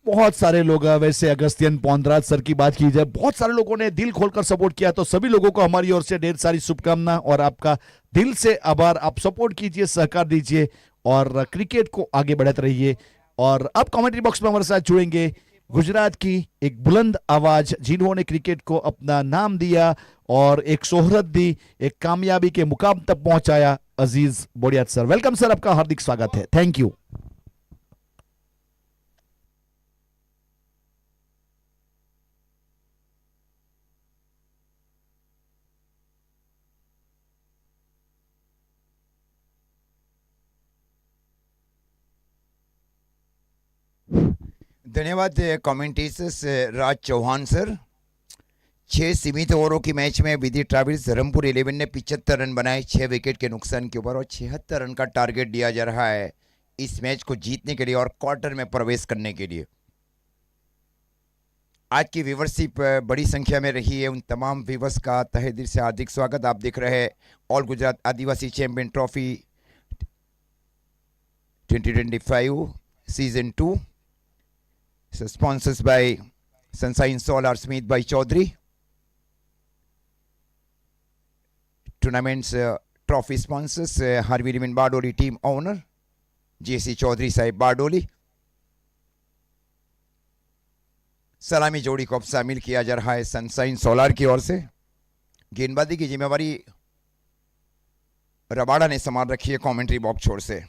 बहुत सारे लोग, वैसे अगस्त्यन पौंदराज सर की बात की जाए, बहुत सारे लोगों ने दिल खोलकर सपोर्ट किया। तो सभी लोगों को हमारी ओर से ढेर सारी शुभकामना और आपका दिल से आभार। आप सपोर्ट कीजिए, सहकार दीजिए और क्रिकेट को आगे बढ़ाते रहिए। और अब कमेंट्री बॉक्स में हमारे साथ जुड़ेंगे गुजरात की एक बुलंद आवाज, जिन्होंने क्रिकेट को अपना नाम दिया और एक शोहरत दी, एक कामयाबी के मुकाम तक पहुंचाया, अजीज बोडियात सर। वेलकम सर, आपका हार्दिक स्वागत है। Thank you. धन्यवाद कमेंटेटर्स राज चौहान सर। 6 सीमित ओवरों की मैच में विधि ट्रैवल्स धर्मपुर 11 ने 75 रन बनाए 6 विकेट के नुकसान के ऊपर, और 76 रन का टारगेट दिया जा रहा है इस मैच को जीतने के लिए और क्वार्टर में प्रवेश करने के लिए। आज की व्यूवरशिप बड़ी संख्या में रही है। उन तमाम व्यूवर्स का तहे दिल से हार्दिक स्वागत। आप देख रहे हैं all Gujarat Adivasi champion trophy 2025 season 2, sponsors by Sunshine Solar, Smith by Chaudhary. Tournament's trophy sponsors Harvey Rimin Bardoli, team owner JC Chaudhary Sahib Bardoli. सलामी जोड़ी को अब शामिल किया जा रहा है सनशाइन सोलार की ओर से। गेंदबाजी की जिम्मेवारी रबाड़ा ने संभाल रखी है कमेंट्री बॉक्स छोर से।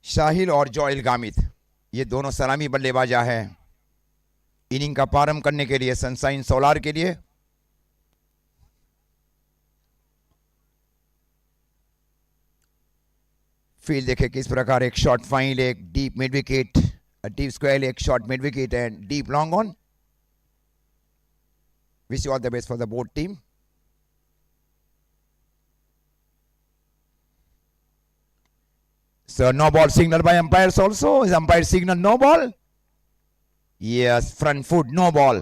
शाहिल और जोइल गामित, ये दोनों सलामी बल्लेबाजा हैं इनिंग का प्रारंभ करने के लिए सनशाइन सोलार के लिए। फील्ड देखे किस प्रकार, एक शॉर्ट फाइल, एक deep mid wicket, deep square, एक short mid wicket and deep long on. Wish you all the best for the both team. So no ball signal by umpires also. Is umpire signal no ball? Yes, front foot, no ball.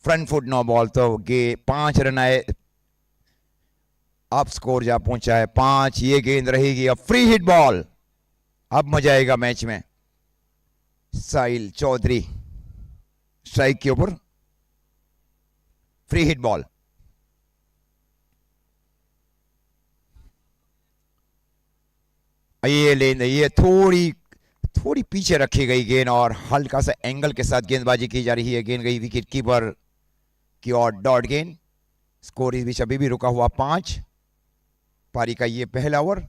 Front foot no ball. तो गे 5 run आए, अब score जा पहुंचा है 5। ये गेंद रहेगी अब फ्री हिट बॉल। अब मजा आएगा मैच में। साहिल चौधरी स्ट्राइक के ऊपर, फ्री हिट बॉल। ये थोड़ी पीछे रखी गई गेंद और हल्का सा एंगल के साथ गेंदबाजी की जा रही है। गेंद गई विकेट कीपर की और डॉट गेंद। स्कोर इस बीच अभी भी रुका हुआ 5। पारी का ये पहला ओवर।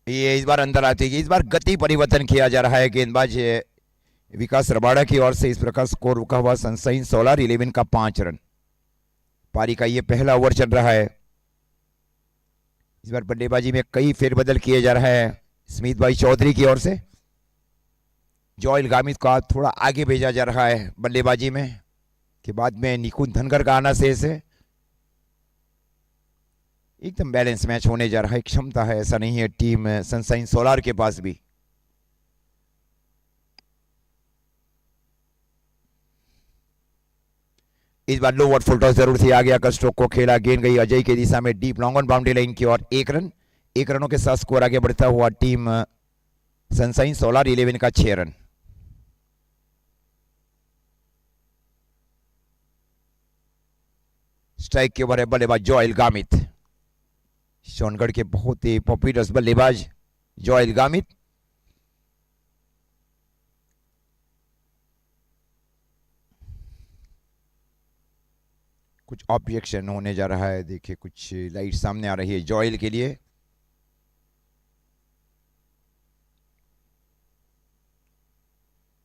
ये इस बार अंदर आती है, इस बार गति परिवर्तन किया जा रहा है गेंदबाज विकास रबाड़ा की ओर से। इस प्रकार स्कोर रुका हुआ सनशाइन सोलार 11 का 5 रन। पारी का ये पहला ओवर चल रहा है। इस बार बल्लेबाजी में कई फेरबदल किए जा रहा है स्मिथ भाई चौधरी की ओर से। जोइल गामित का थोड़ा आगे भेजा जा रहा है बल्लेबाजी में, के बाद में निकुंज धनगर का आना शेष है। एकदम बैलेंस मैच होने जा रहा है, क्षमता है, ऐसा नहीं है टीम सनशाइन सोलार के पास भी। इस बार लोअर फुल टॉस जरूर थी, आगे आकर स्ट्रोक को खेला, गेंद गई अजय की दिशा में deep long on boundary line की ओर। 1 रनों के साथ स्कोर आगे बढ़ता हुआ टीम सनशाइन सोलार 11 का 6 रन। स्ट्राइक के ऊपर है बल्लेबाज जोएल गामित, सोनगढ़ के बहुत ही पॉपुलर बल्लेबाज जोएल गामित। कुछ ऑब्जेक्शन होने जा रहा है, देखिए कुछ लाइट सामने आ रही है जोएल के लिए।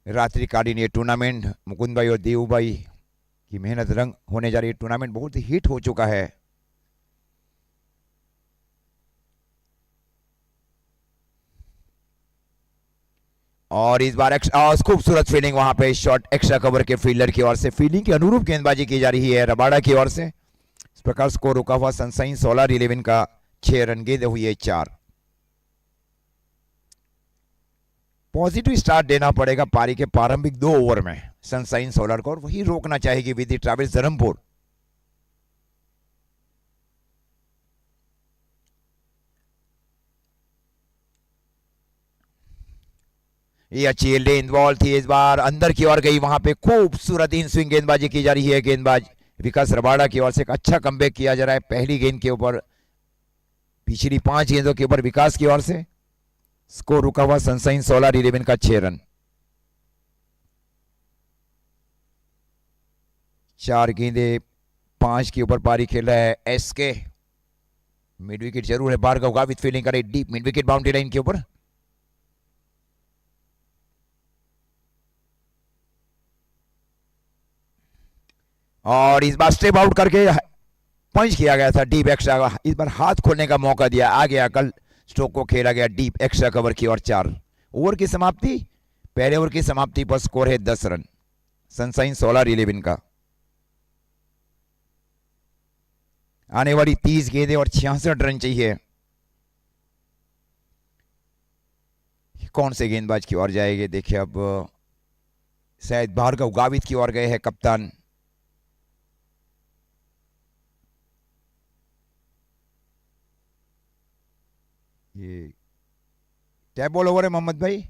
रात्रिकालीन ये टूर्नामेंट मुकुंद भाई और देव भाई की मेहनत रंग होने जा रही है। टूर्नामेंट बहुत ही हिट हो चुका है। और इस बार खूबसूरत फील्डिंग वहां पे, शॉट एक्स्ट्रा कवर के फील्डर की ओर से, फील्डिंग के अनुरूप गेंदबाजी की जा रही है रबाड़ा की ओर से। इस प्रकार स्कोर रुका हुआ सनशाइन सोलार 11 का 6 रन, गेंद हुई है 4। पॉजिटिव स्टार्ट देना पड़ेगा पारी के प्रारंभिक 2 ओवर में सनशाइन सोलर को, और वही रोकना चाहेगी विधि ट्रैवल्स धर्मपुर। ये अच्छी लेंथ बॉल थी, इस बार अंदर की ओर गई, वहां पे खूबसूरत इन स्विंग गेंदबाजी की जा रही है। गेंदबाज विकास रबाड़ा की ओर से एक अच्छा कमबैक किया जा रहा है पहली गेंद के ऊपर, पिछली 5 गेंदों के ऊपर विकास की ओर से। स्कोर रुका हुआ सनशाइन सोलर 11 का 6 रन। 4 गेंदे 5 के ऊपर पारी खेल रहा है एसके। मिड विकेट जरूर है, भार्गव गावित फील्डिंग करे deep mid wicket boundary line के ऊपर। और इस बार स्टेप आउट करके पंच किया गया था डीप एक्स्ट्रा, इस बार हाथ खोलने का मौका दिया, आगे आकर स्ट्रोक को खेला गया डीप एक्स्ट्रा कवर की ओर। 4 ओवर की समाप्ति, पहले ओवर की समाप्ति पर स्कोर है 10 रन सनशाइन सोलर 11 का। आने वाली 30 गेंदें और 66 रन चाहिए। कौन से गेंदबाज की ओर जाएंगे, देखिए अब शायद भार्गव गावित की ओर गए हैं कप्तान। ये टैप बॉल ओवर है मोहम्मद भाई,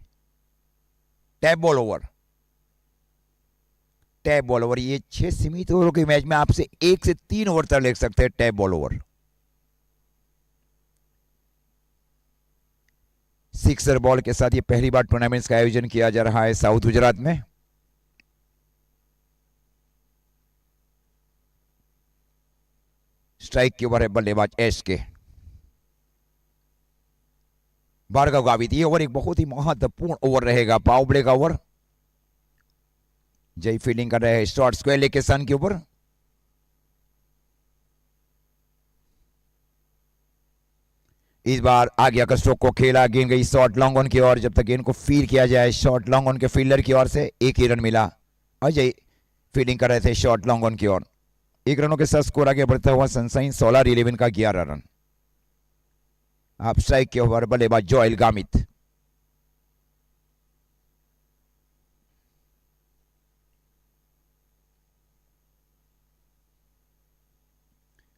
tap ball over, tap ball over. ये 6 सीमित ओवरों के मैच में आपसे 1 से 3 ओवर तक ले सकते हैं tap ball over. Sixer ball के साथ ये पहली बार टूर्नामेंट्स का आयोजन किया जा रहा है साउथ गुजरात में। स्ट्राइक के ओवर है बल्लेबाज एस के भार्गव गावित। ये ओवर एक बहुत ही महत्वपूर्ण ओवर रहेगा, पावर प्ले का ओवर। जय फील्डिंग कर रहे हैं शॉर्ट स्क्वायर लेके सन के ऊपर। इस बार आगे आकर स्ट्रोक को खेला, गेंद गई शॉर्ट लॉन्ग ऑन की ओर। जब तक गेंद को फील किया जाए शॉर्ट लॉन्ग ऑन के फील्डर की ओर से, 1 ही रन मिला। अजय फील्डिंग कर रहे थे शॉर्ट लॉन्ग ऑन की ओर। 1 रनों के साथ स्कोर आगे बढ़ता हुआ सनशाइन सोलर 11 का 11 रन। आप स्ट्राइक के ओवर बल्लेबाज जोएल गामित।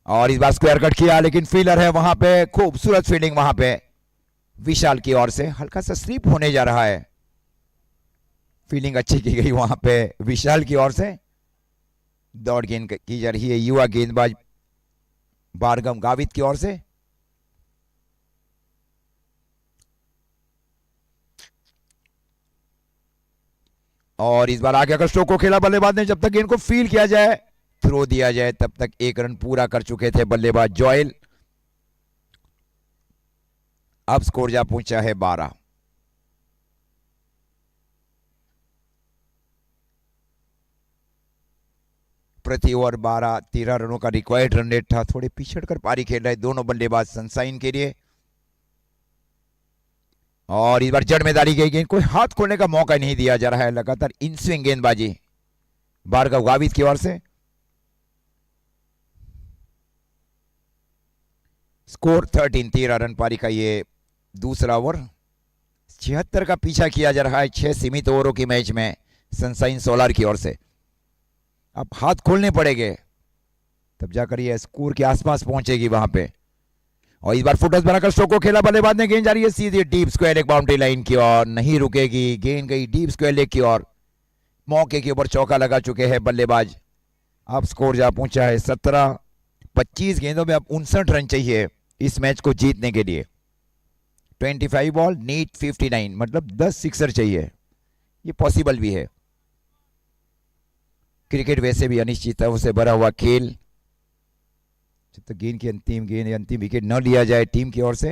और इस बार स्क्वायर कट किया, लेकिन फील्डर है वहां पे, खूबसूरत फील्डिंग वहां पे विशाल की ओर से। हल्का सा स्लिप होने जा रहा है, फील्डिंग अच्छी की गई वहां पे विशाल की ओर से। दौड़ गेंद की जा रही है युवा गेंदबाज भार्गव गावित की ओर से। और इस बार आगे अगर स्ट्रोक को खेला बल्लेबाज ने, जब तक गेंद को फील किया जाए, थ्रो दिया जाए, तब तक 1 रन पूरा कर चुके थे बल्लेबाज जोएल। अब स्कोर जा पहुंचा है 12। प्रति ओवर 12-13 रनों का रिक्वायर्ड रन रेट था। थोड़े पिछड़कर पारी खेल रहे दोनों बल्लेबाज सनशाइन के लिए। और इस बार जड़ में डाली गई गेंद, कोई हाथ खोलने का मौका नहीं दिया जा रहा है। लगातार इन स्विंग गेंदबाजी भार्गव गावित की ओर से। स्कोर 13, 13 रन पारी का ये दूसरा ओवर। 76 का पीछा किया जा रहा है 6 सीमित ओवरों की मैच में सनशाइन सोलार की ओर से। अब हाथ खोलने पड़ेंगे तब जाकर ये स्कोर के आसपास पहुंचेगी वहां पे। और इस बार फुटबॉल बनाकर स्ट्रोक को खेला, बल्लेबाज ने गेंद जा रही है सीधे deep square leg boundary line की ओर, नहीं रुकेगी, गेंद गई डीप स्क्वायर लेग की ओर। मौके के ऊपर चौका लगा चुके हैं बल्लेबाज। अब स्कोर जा पहुंचा है 17। 25 गेंदों में अब 59 रन चाहिए इस मैच को जीतने के लिए। 25 बॉल नीड 59, मतलब 10 सिक्सर चाहिए। ये पॉसिबल भी है। क्रिकेट वैसे भी अनिश्चितताओं से भरा हुआ खेल। जब तक गेंद की अंतिम विकेट न लिया जाए टीम की ओर से।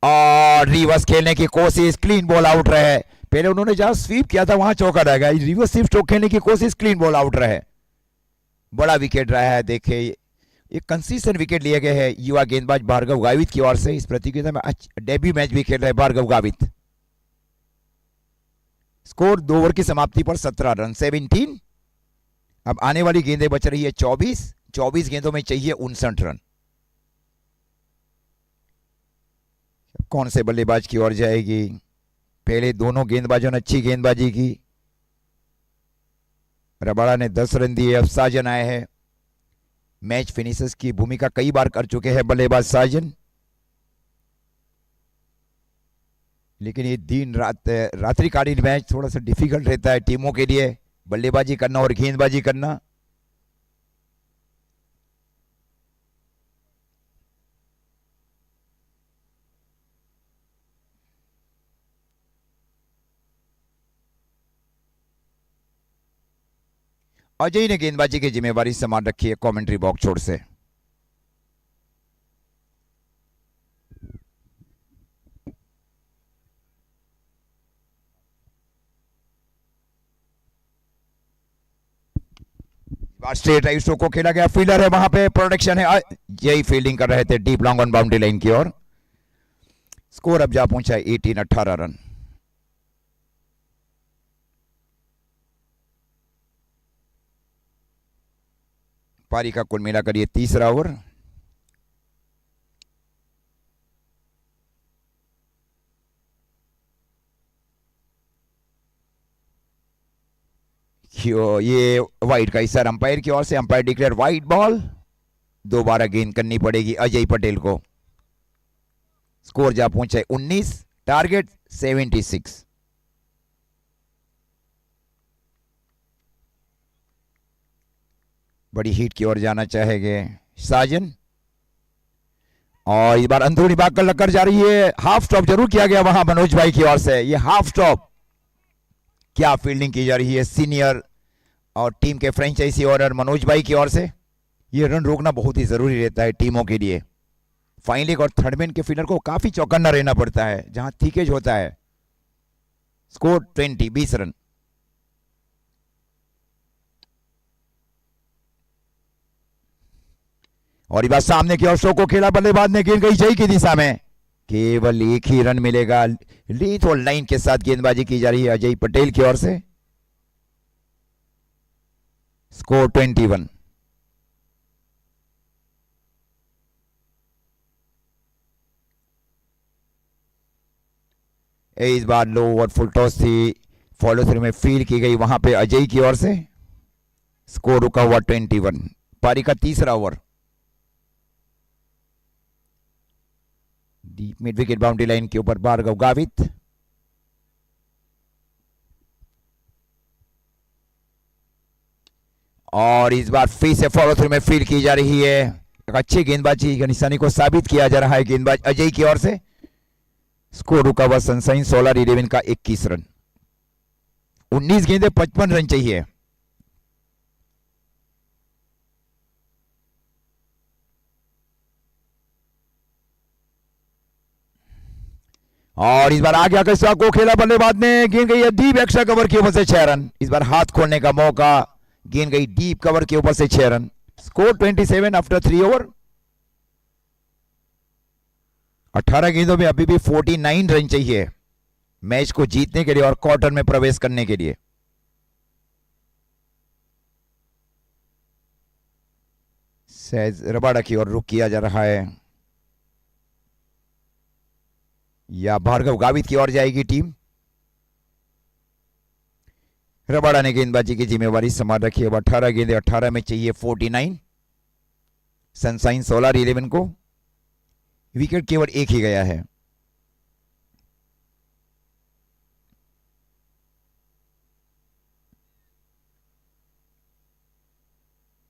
और रिवर्स खेलने की कोशिश, क्लीन बॉल आउट रहे। पहले उन्होंने जहां स्वीप किया था वहां चौका रहेगा, रिवर्स स्वीप स्ट्रोक खेलने की कोशिश, क्लीन बॉल आउट रहे। बड़ा विकेट रहा है। देखिए एक कंसिस्टेंट विकेट लिए गए हैं युवा गेंदबाज भार्गव गावित की ओर से। इस प्रतियोगिता में डेब्यू मैच भी खेल रहे हैं भार्गव गावित। स्कोर 2 ओवर की समाप्ति पर 17 रन 17। अब आने वाली गेंदें बच रही है 24 गेंदों में चाहिए 59 रन। कौन से बल्लेबाज की ओर जाएगी? पहले दोनों गेंदबाजों ने अच्छी गेंदबाजी की। रबाड़ा ने 10 रन दिए। अब साजन आए हैं। मैच फिनिशर्स की भूमिका कई बार कर चुके हैं बल्लेबाज साजन। लेकिन ये दिन रात रात्रिकालीन मैच थोड़ा सा डिफिकल्ट रहता है टीमों के लिए, बल्लेबाजी करना और गेंदबाजी करना। अजय ने गेंदबाजी की जिम्मेवारी संभाल रखी है कमेंट्री बॉक्स छोर से। स्ट्रेट राइट स्ट्रोक को खेला गया, फील्डर है वहां पे, प्रोटेक्शन है। यही फील्डिंग कर रहे थे deep long on boundary line की ओर। स्कोर अब जा पहुंचा है 18, 18 रन। पारी का कुल मिलाकर ये तीसरा ओवर। ये वाइड का इशारा अंपायर की ओर से। Umpire declare wide ball. दोबारा गेंद करनी पड़ेगी अजय पटेल को। स्कोर जा पहुंचा है 19, टारगेट 76। बड़ी हिट की ओर जाना चाहेंगे साजन। और इस बार अंदरूनी भाग कर लगकर जा रही है। हाफ स्टॉप जरूर किया गया वहां मनोज भाई की ओर से। ये हाफ स्टॉप, क्या फील्डिंग की जा रही है सीनियर और टीम के फ्रेंचाइजी ओनर मनोज भाई की ओर से। ये रन रोकना बहुत ही जरूरी रहता है टीमों के लिए। फाइन लेग और थर्डमैन के फील्डर को काफी चौकन्ना रहना पड़ता है जहां थीकेज होता है। Score 20, 20 run. और इस बार सामने की ओर स्ट्रोक को खेला, बल्लेबाज ने गेंद गई जय की दिशा में। केवल एक ही रन मिलेगा। लीथ और लाइन के साथ गेंदबाजी की जा रही है अजय पटेल की ओर से। स्कोर 21। इस बार लो और फुल टॉस थी, फॉलो थ्रू में फील्ड की गई वहां पे अजय की ओर से। स्कोर रुका हुआ 21। पारी का तीसरा over. Deep mid wicket boundary line के ऊपर भार्गव गावित। और इस बार फिर से फॉलो थ्रू में फील्ड की जा रही है। एक अच्छी गेंदबाजी का निशानी को साबित किया जा रहा है गेंदबाज अजय की ओर से। स्कोर रुका हुआ सनशाइन सोलर 11 का 21 रन। 19 गेंदें 55 रन चाहिए। और इस बार आगे आकर स्ट्रोक को खेला, बल्लेबाज ने गेंद गई डीप एक्स्ट्रा कवर के ऊपर से 6 रन। इस बार हाथ खोलने का मौका, गेंद गई डीप कवर के ऊपर से 6 रन। Score 27 after 3 over. 18 गेंदों में अभी भी 49 रन चाहिए मैच को जीतने के लिए और क्वार्टर में प्रवेश करने के लिए। सहज रबाड़ा की ओर रुख किया जा रहा है, या भार्गव गावित की ओर जाएगी टीम। रबाड़ा ने गेंदबाजी की जिम्मेवारी संभाल रखी है। अब 18 गेंदे, 18 में चाहिए 49। सनशाइन सोलर 11 को विकेट केवल एक ही गया है।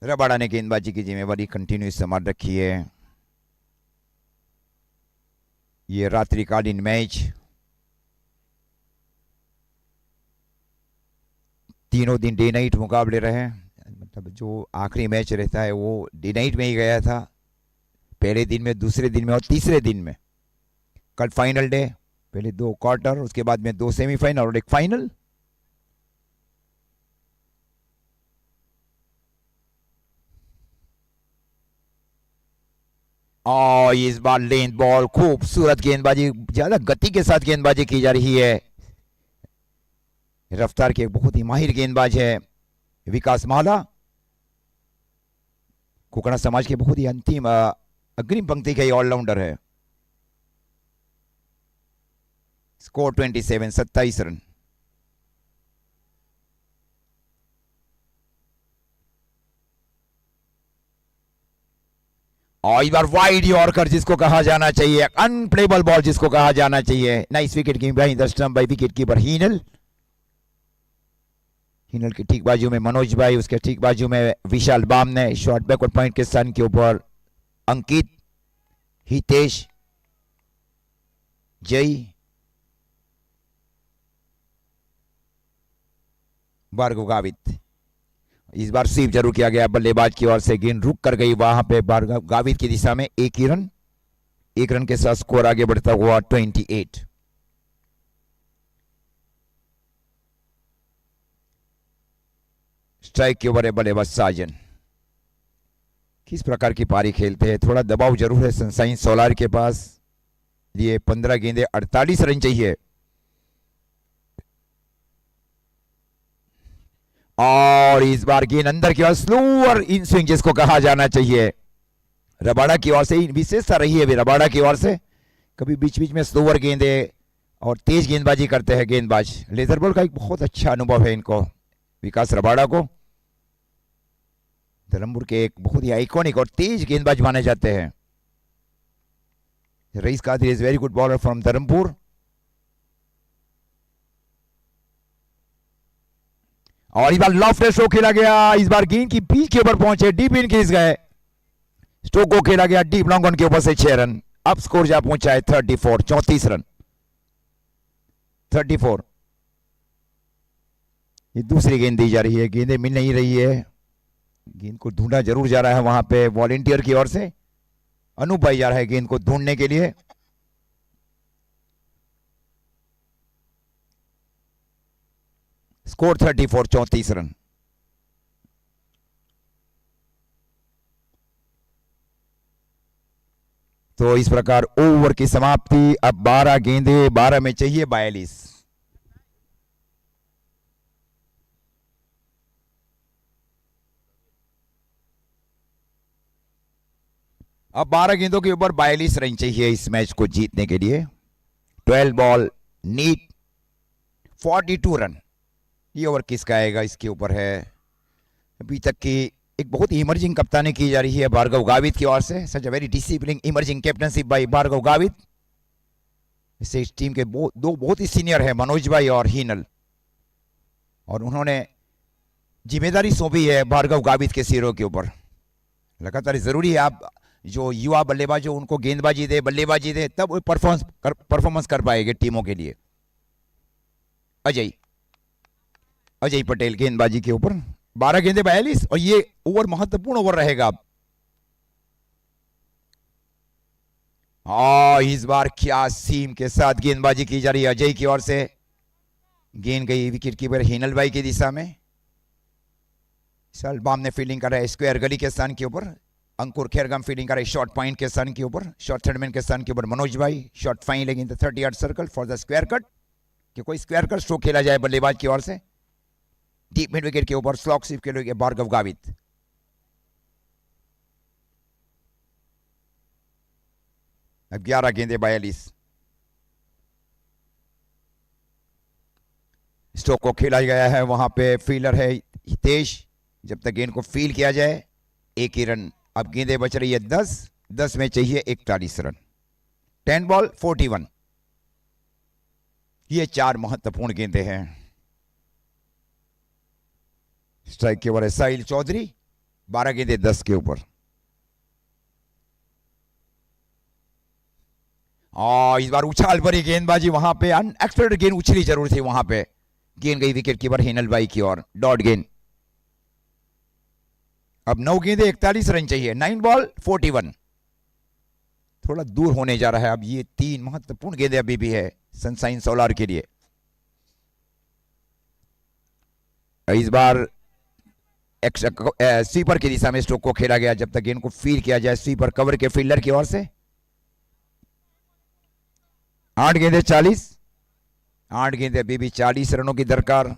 रबाड़ा ने गेंदबाजी की जिम्मेवारी कंटिन्यू संभाल रखी है। ये रात्रिकालीन मैच तीनों दिन डे नाइट मुकाबले रहे, मतलब जो आखिरी मैच रहता है वो डे नाइट में ही गया था, पहले दिन में, दूसरे दिन में और तीसरे दिन में। कल फाइनल डे, पहले 2 क्वार्टर, उसके बाद में 2 सेमीफाइनल और 1 फाइनल। और इस बार लेंथ बॉल, खूबसूरत गेंदबाजी, ज्यादा गति के साथ गेंदबाजी की जा रही है। रफ्तार के बहुत ही माहिर गेंदबाज है विकास माला, कुकड़ा समाज के बहुत ही अंतिम अग्रिम पंक्ति का ऑलराउंडर है। Score 27, 27 run. और इस बार वाइड यॉर्कर जिसको कहा जाना चाहिए, अनप्लेबल बॉल जिसको कहा जाना चाहिए। Nice wicket keeping by the stump by wicket keeper Heenal. Heenal के ठीक बाजू में मनोज भाई, उसके ठीक बाजू में विशाल बाम ने शॉर्ट बैकवर्ड पॉइंट के स्थान के ऊपर अंकित, हितेश, जय, भार्गव गावित। इस बार स्वीप जरूर किया गया बल्लेबाज की ओर से, गेंद रुक कर गई वहां पे भार्गव गावित की दिशा में। एक ही रन, 1 रन के साथ स्कोर आगे बढ़ता हुआ 28। स्ट्राइक के ऊपर है बल्लेबाज साजन। किस प्रकार की पारी खेलते हैं, थोड़ा दबाव जरूर है सनशाइन सोलार के पास। ये 15 गेंदे 48 रन चाहिए। और इस बार गेंद अंदर की ओर, स्लोअर इन स्विंग जिसको कहा जाना चाहिए। रबाड़ा की ओर से विशेषता रही है रबाड़ा की ओर से, कभी बीच बीच में स्लोअर गेंदे और तेज गेंदबाजी करते हैं गेंदबाज। लेदर बॉल का एक बहुत अच्छा अनुभव है इनको, विकास रबाड़ा को। धर्मपुर के एक बहुत ही आइकॉनिक और तेज गेंदबाज माने जाते हैं। Rais Qadri is very good bowler from Dharampur. और इस बार लॉफ्ट स्ट्रोक खेला गया, इस बार गेंद की बीच के ऊपर पहुंचे, डीप इन खींच गए। स्ट्रोक को खेला गया डीप लॉन्ग ऑन के ऊपर से 6 रन। अब स्कोर जा पहुंचा है 34, 34 रन, 34। ये दूसरी गेंद दी जा रही है, गेंदें मिल नहीं रही है। गेंद को ढूंढा जरूर जा रहा है वहां पे वॉलेंटियर की ओर से, अनूप भाई जा रहा है गेंद को ढूंढने के लिए। Score 34, 34 run. तो इस प्रकार ओवर की समाप्ति। अब 12 गेंदे, 12 में चाहिए 42। अब 12 गेंदों के ऊपर 42 रन चाहिए इस मैच को जीतने के लिए। 12 बॉल नीड 42 रन। ये ओवर किसका आएगा इसके ऊपर है। अभी तक की एक बहुत ही इमर्जिंग कप्तानी की जा रही है भार्गव गावित की ओर से। Such a very discipline emerging captainship by Bhargav Gavit. इससे इस टीम के दो बहुत ही सीनियर है, मनोज भाई और हीनल, और उन्होंने जिम्मेदारी सौंपी है भार्गव गावित के सिरों के ऊपर। लगातार जरूरी है आप जो युवा बल्लेबाज हो उनको गेंदबाजी दे, बल्लेबाजी दे, तब वो परफॉर्मेंस कर पाएंगे टीमों के लिए। अजय पटेल गेंदबाजी के ऊपर 12 गेंदे 42, और ये ओवर महत्वपूर्ण ओवर रहेगा। इस बार क्या सीम के साथ गेंदबाजी की जा रही है अजय की ओर से। गेंद गई विकेट कीपर हीनल भाई की दिशा में। बाम ने फील्डिंग कर रहा है स्क्वायर गली के स्थान के ऊपर। अंकुर खेरगाम फील्डिंग कर रहे शॉर्ट पॉइंट के स्थान के ऊपर, शॉर्ट थर्डमैन के स्थान के ऊपर मनोज भाई। शॉर्ट फाइन लेकिन 30 yard circle for the square cut, कि कोई स्क्वायर कट स्ट्रोक खेला जाए बल्लेबाज की ओर से। डीप मिड विकेट के ऊपर स्लॉक स्वीप के लिए भार्गव गावित। अब 11 गेंदे 42। स्ट्रोक को खेला गया है, वहां पे फील्डर है हितेश। जब तक गेंद को फील किया जाए 1 ही रन। अब गेंदें बच रही है 10 में चाहिए 41 रन। 10 बॉल 41। ये 4 महत्वपूर्ण गेंदें हैं। स्ट्राइक के ऊपर है साहिल चौधरी। 12 गेंदें 10 के ऊपर। और इस बार उछाल भरी गेंदबाजी, वहां पे अनएक्सपेक्टेड गेंद उछली जरूर थी, वहां पे गेंद गई विकेट कीपर हिनल भाई की ओर, डॉट गेंद। अब 9 गेंदें 41 रन चाहिए। 9 बॉल 41। थोड़ा दूर होने जा रहा है। अब ये 3 महत्वपूर्ण गेंदें अभी भी है सनशाइन सोलार के लिए। इस बार स्वीपर की दिशा में स्ट्रोक को खेला गया। जब तक गेंद को फील किया जाए स्वीपर कवर के फील्डर की ओर से। 8 गेंदें 40। 8 गेंदें अभी भी 40 रनों की दरकार।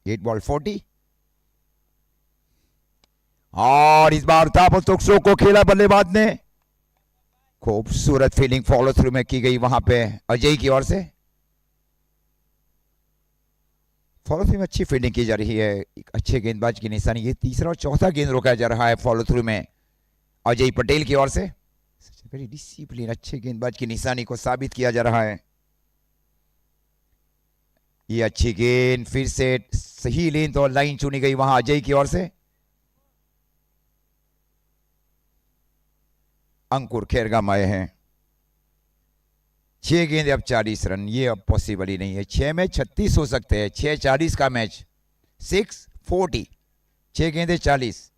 8 बॉल 40। और इस बार ताबड़तोड़ स्ट्रोक को खेला बल्लेबाज ने। खूबसूरत फील्डिंग फॉलो थ्रू में की गई वहां पे अजय की ओर से। फॉलो थ्रू में अच्छी फील्डिंग की जा रही है, एक अच्छे गेंदबाज की निशानी। ये तीसरा और चौथा गेंद रोका जा रहा है फॉलो थ्रू में अजय पटेल की ओर से। वेरी डिसिप्लिन, अच्छे गेंदबाज की निशानी को साबित किया जा रहा है। ये अच्छी गेंद, फिर से सही लेंथ और लाइन चुनी गई वहां अजय की ओर से। अंकुर खेरगाम आए हैं। 6 गेंद अब 40 रन। ये अब पॉसिबल ही नहीं है। 6 में 36 हो सकते हैं। 6-40 का मैच। 6-40। 6 गेंदे 40।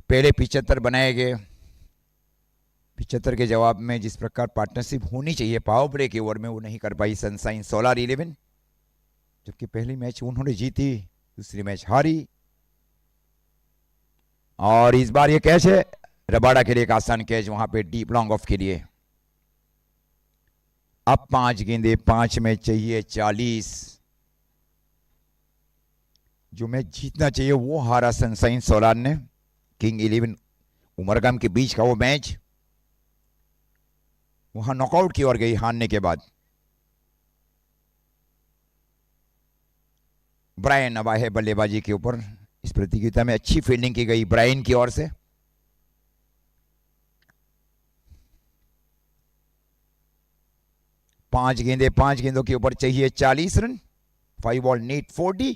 पहले 75 बनाए गए। 75 के जवाब में जिस प्रकार पार्टनरशिप होनी चाहिए पावर प्ले के ओवर में, वो नहीं कर पाई सनशाइन सोलार 11। जबकि पहली मैच उन्होंने जीती, दूसरी मैच हारी। और इस बार ये कैच है रबाड़ा के लिए, एक आसान कैच वहां पे डीप लॉन्ग ऑफ के लिए। अब 5 गेंदे 5 में चाहिए 40। जो मैच जीतना चाहिए वो हारा सनशाइन सोलार ने। किंग 11 उमरगाम के बीच का वो मैच वहां नॉकआउट की ओर गई हारने के बाद। ब्रायन अब आए है बल्लेबाजी के ऊपर। इस प्रतियोगिता में अच्छी फील्डिंग की गई ब्रायन की ओर से। पांच गेंदों के ऊपर चाहिए 40 रन। 5 ball need 40।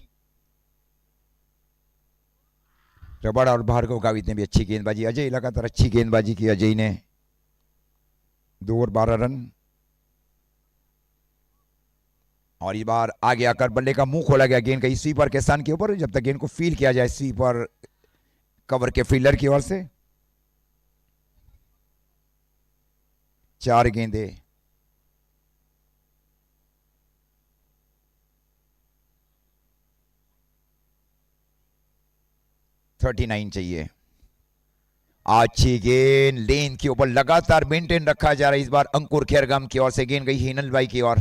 रबाड़ा और भार्गव गावित ने भी अच्छी गेंदबाजी। अजय लगातार अच्छी गेंदबाजी की अजय ने। 2 ओवर 12 रन। और इस बार आगे आकर बल्ले का मुंह खोला गया गेंद का स्वीपर के स्थान के ऊपर। जब तक गेंद को फील किया जाए स्वीपर कवर के फील्डर की ओर से। 4 गेंदे 39 चाहिए। अच्छी गेंद लेन के ऊपर लगातार मेंटेन रखा जा रहा है। इस बार अंकुर खेरगाम की ओर से गेंद गई हिनल भाई की ओर।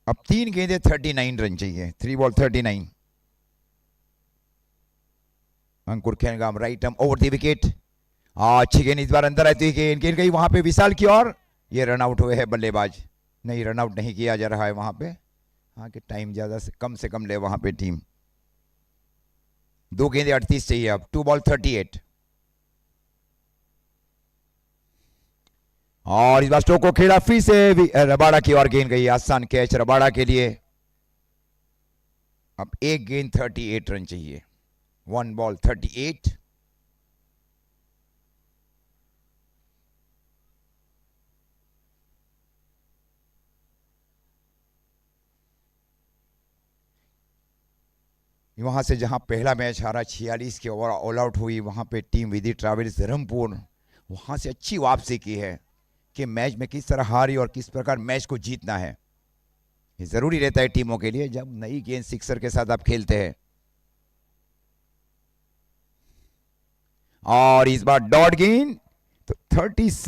अब 3 गेंदे 39 रन चाहिए। 3 ball 39। Ankur Khergam right arm over the wicket. अच्छी गेंद इस बार अंदर आती है। गेंद गई वहां पे विशाल की ओर। ये रन आउट हुए हैं बल्लेबाज। नहीं, रन आउट नहीं किया जा रहा है वहां पे। हाँ कि टाइम ज्यादा से कम ले वहां पे टीम। 2 गेंदे 38 चाहिए अब। 2 बॉल 38। और इस बार स्ट्रोक को खेला फिर से रबाड़ा की ओर। गेंद गई, आसान कैच रबाड़ा के लिए। अब 1 गेंद 38 रन चाहिए। 1 बॉल 38। वहां से जहां पहला मैच हारा 46 के ओवर ऑल आउट हुई, वहां पे टीम विधि ट्रैवल्स धर्मपुर वहां से अच्छी वापसी की है कि मैच में किस तरह हारी और किस प्रकार मैच को जीतना है। ये जरूरी रहता है टीमों के लिए जब नई गेंद सिक्सर के साथ आप खेलते हैं। और इस बार डॉट गेंद तो 30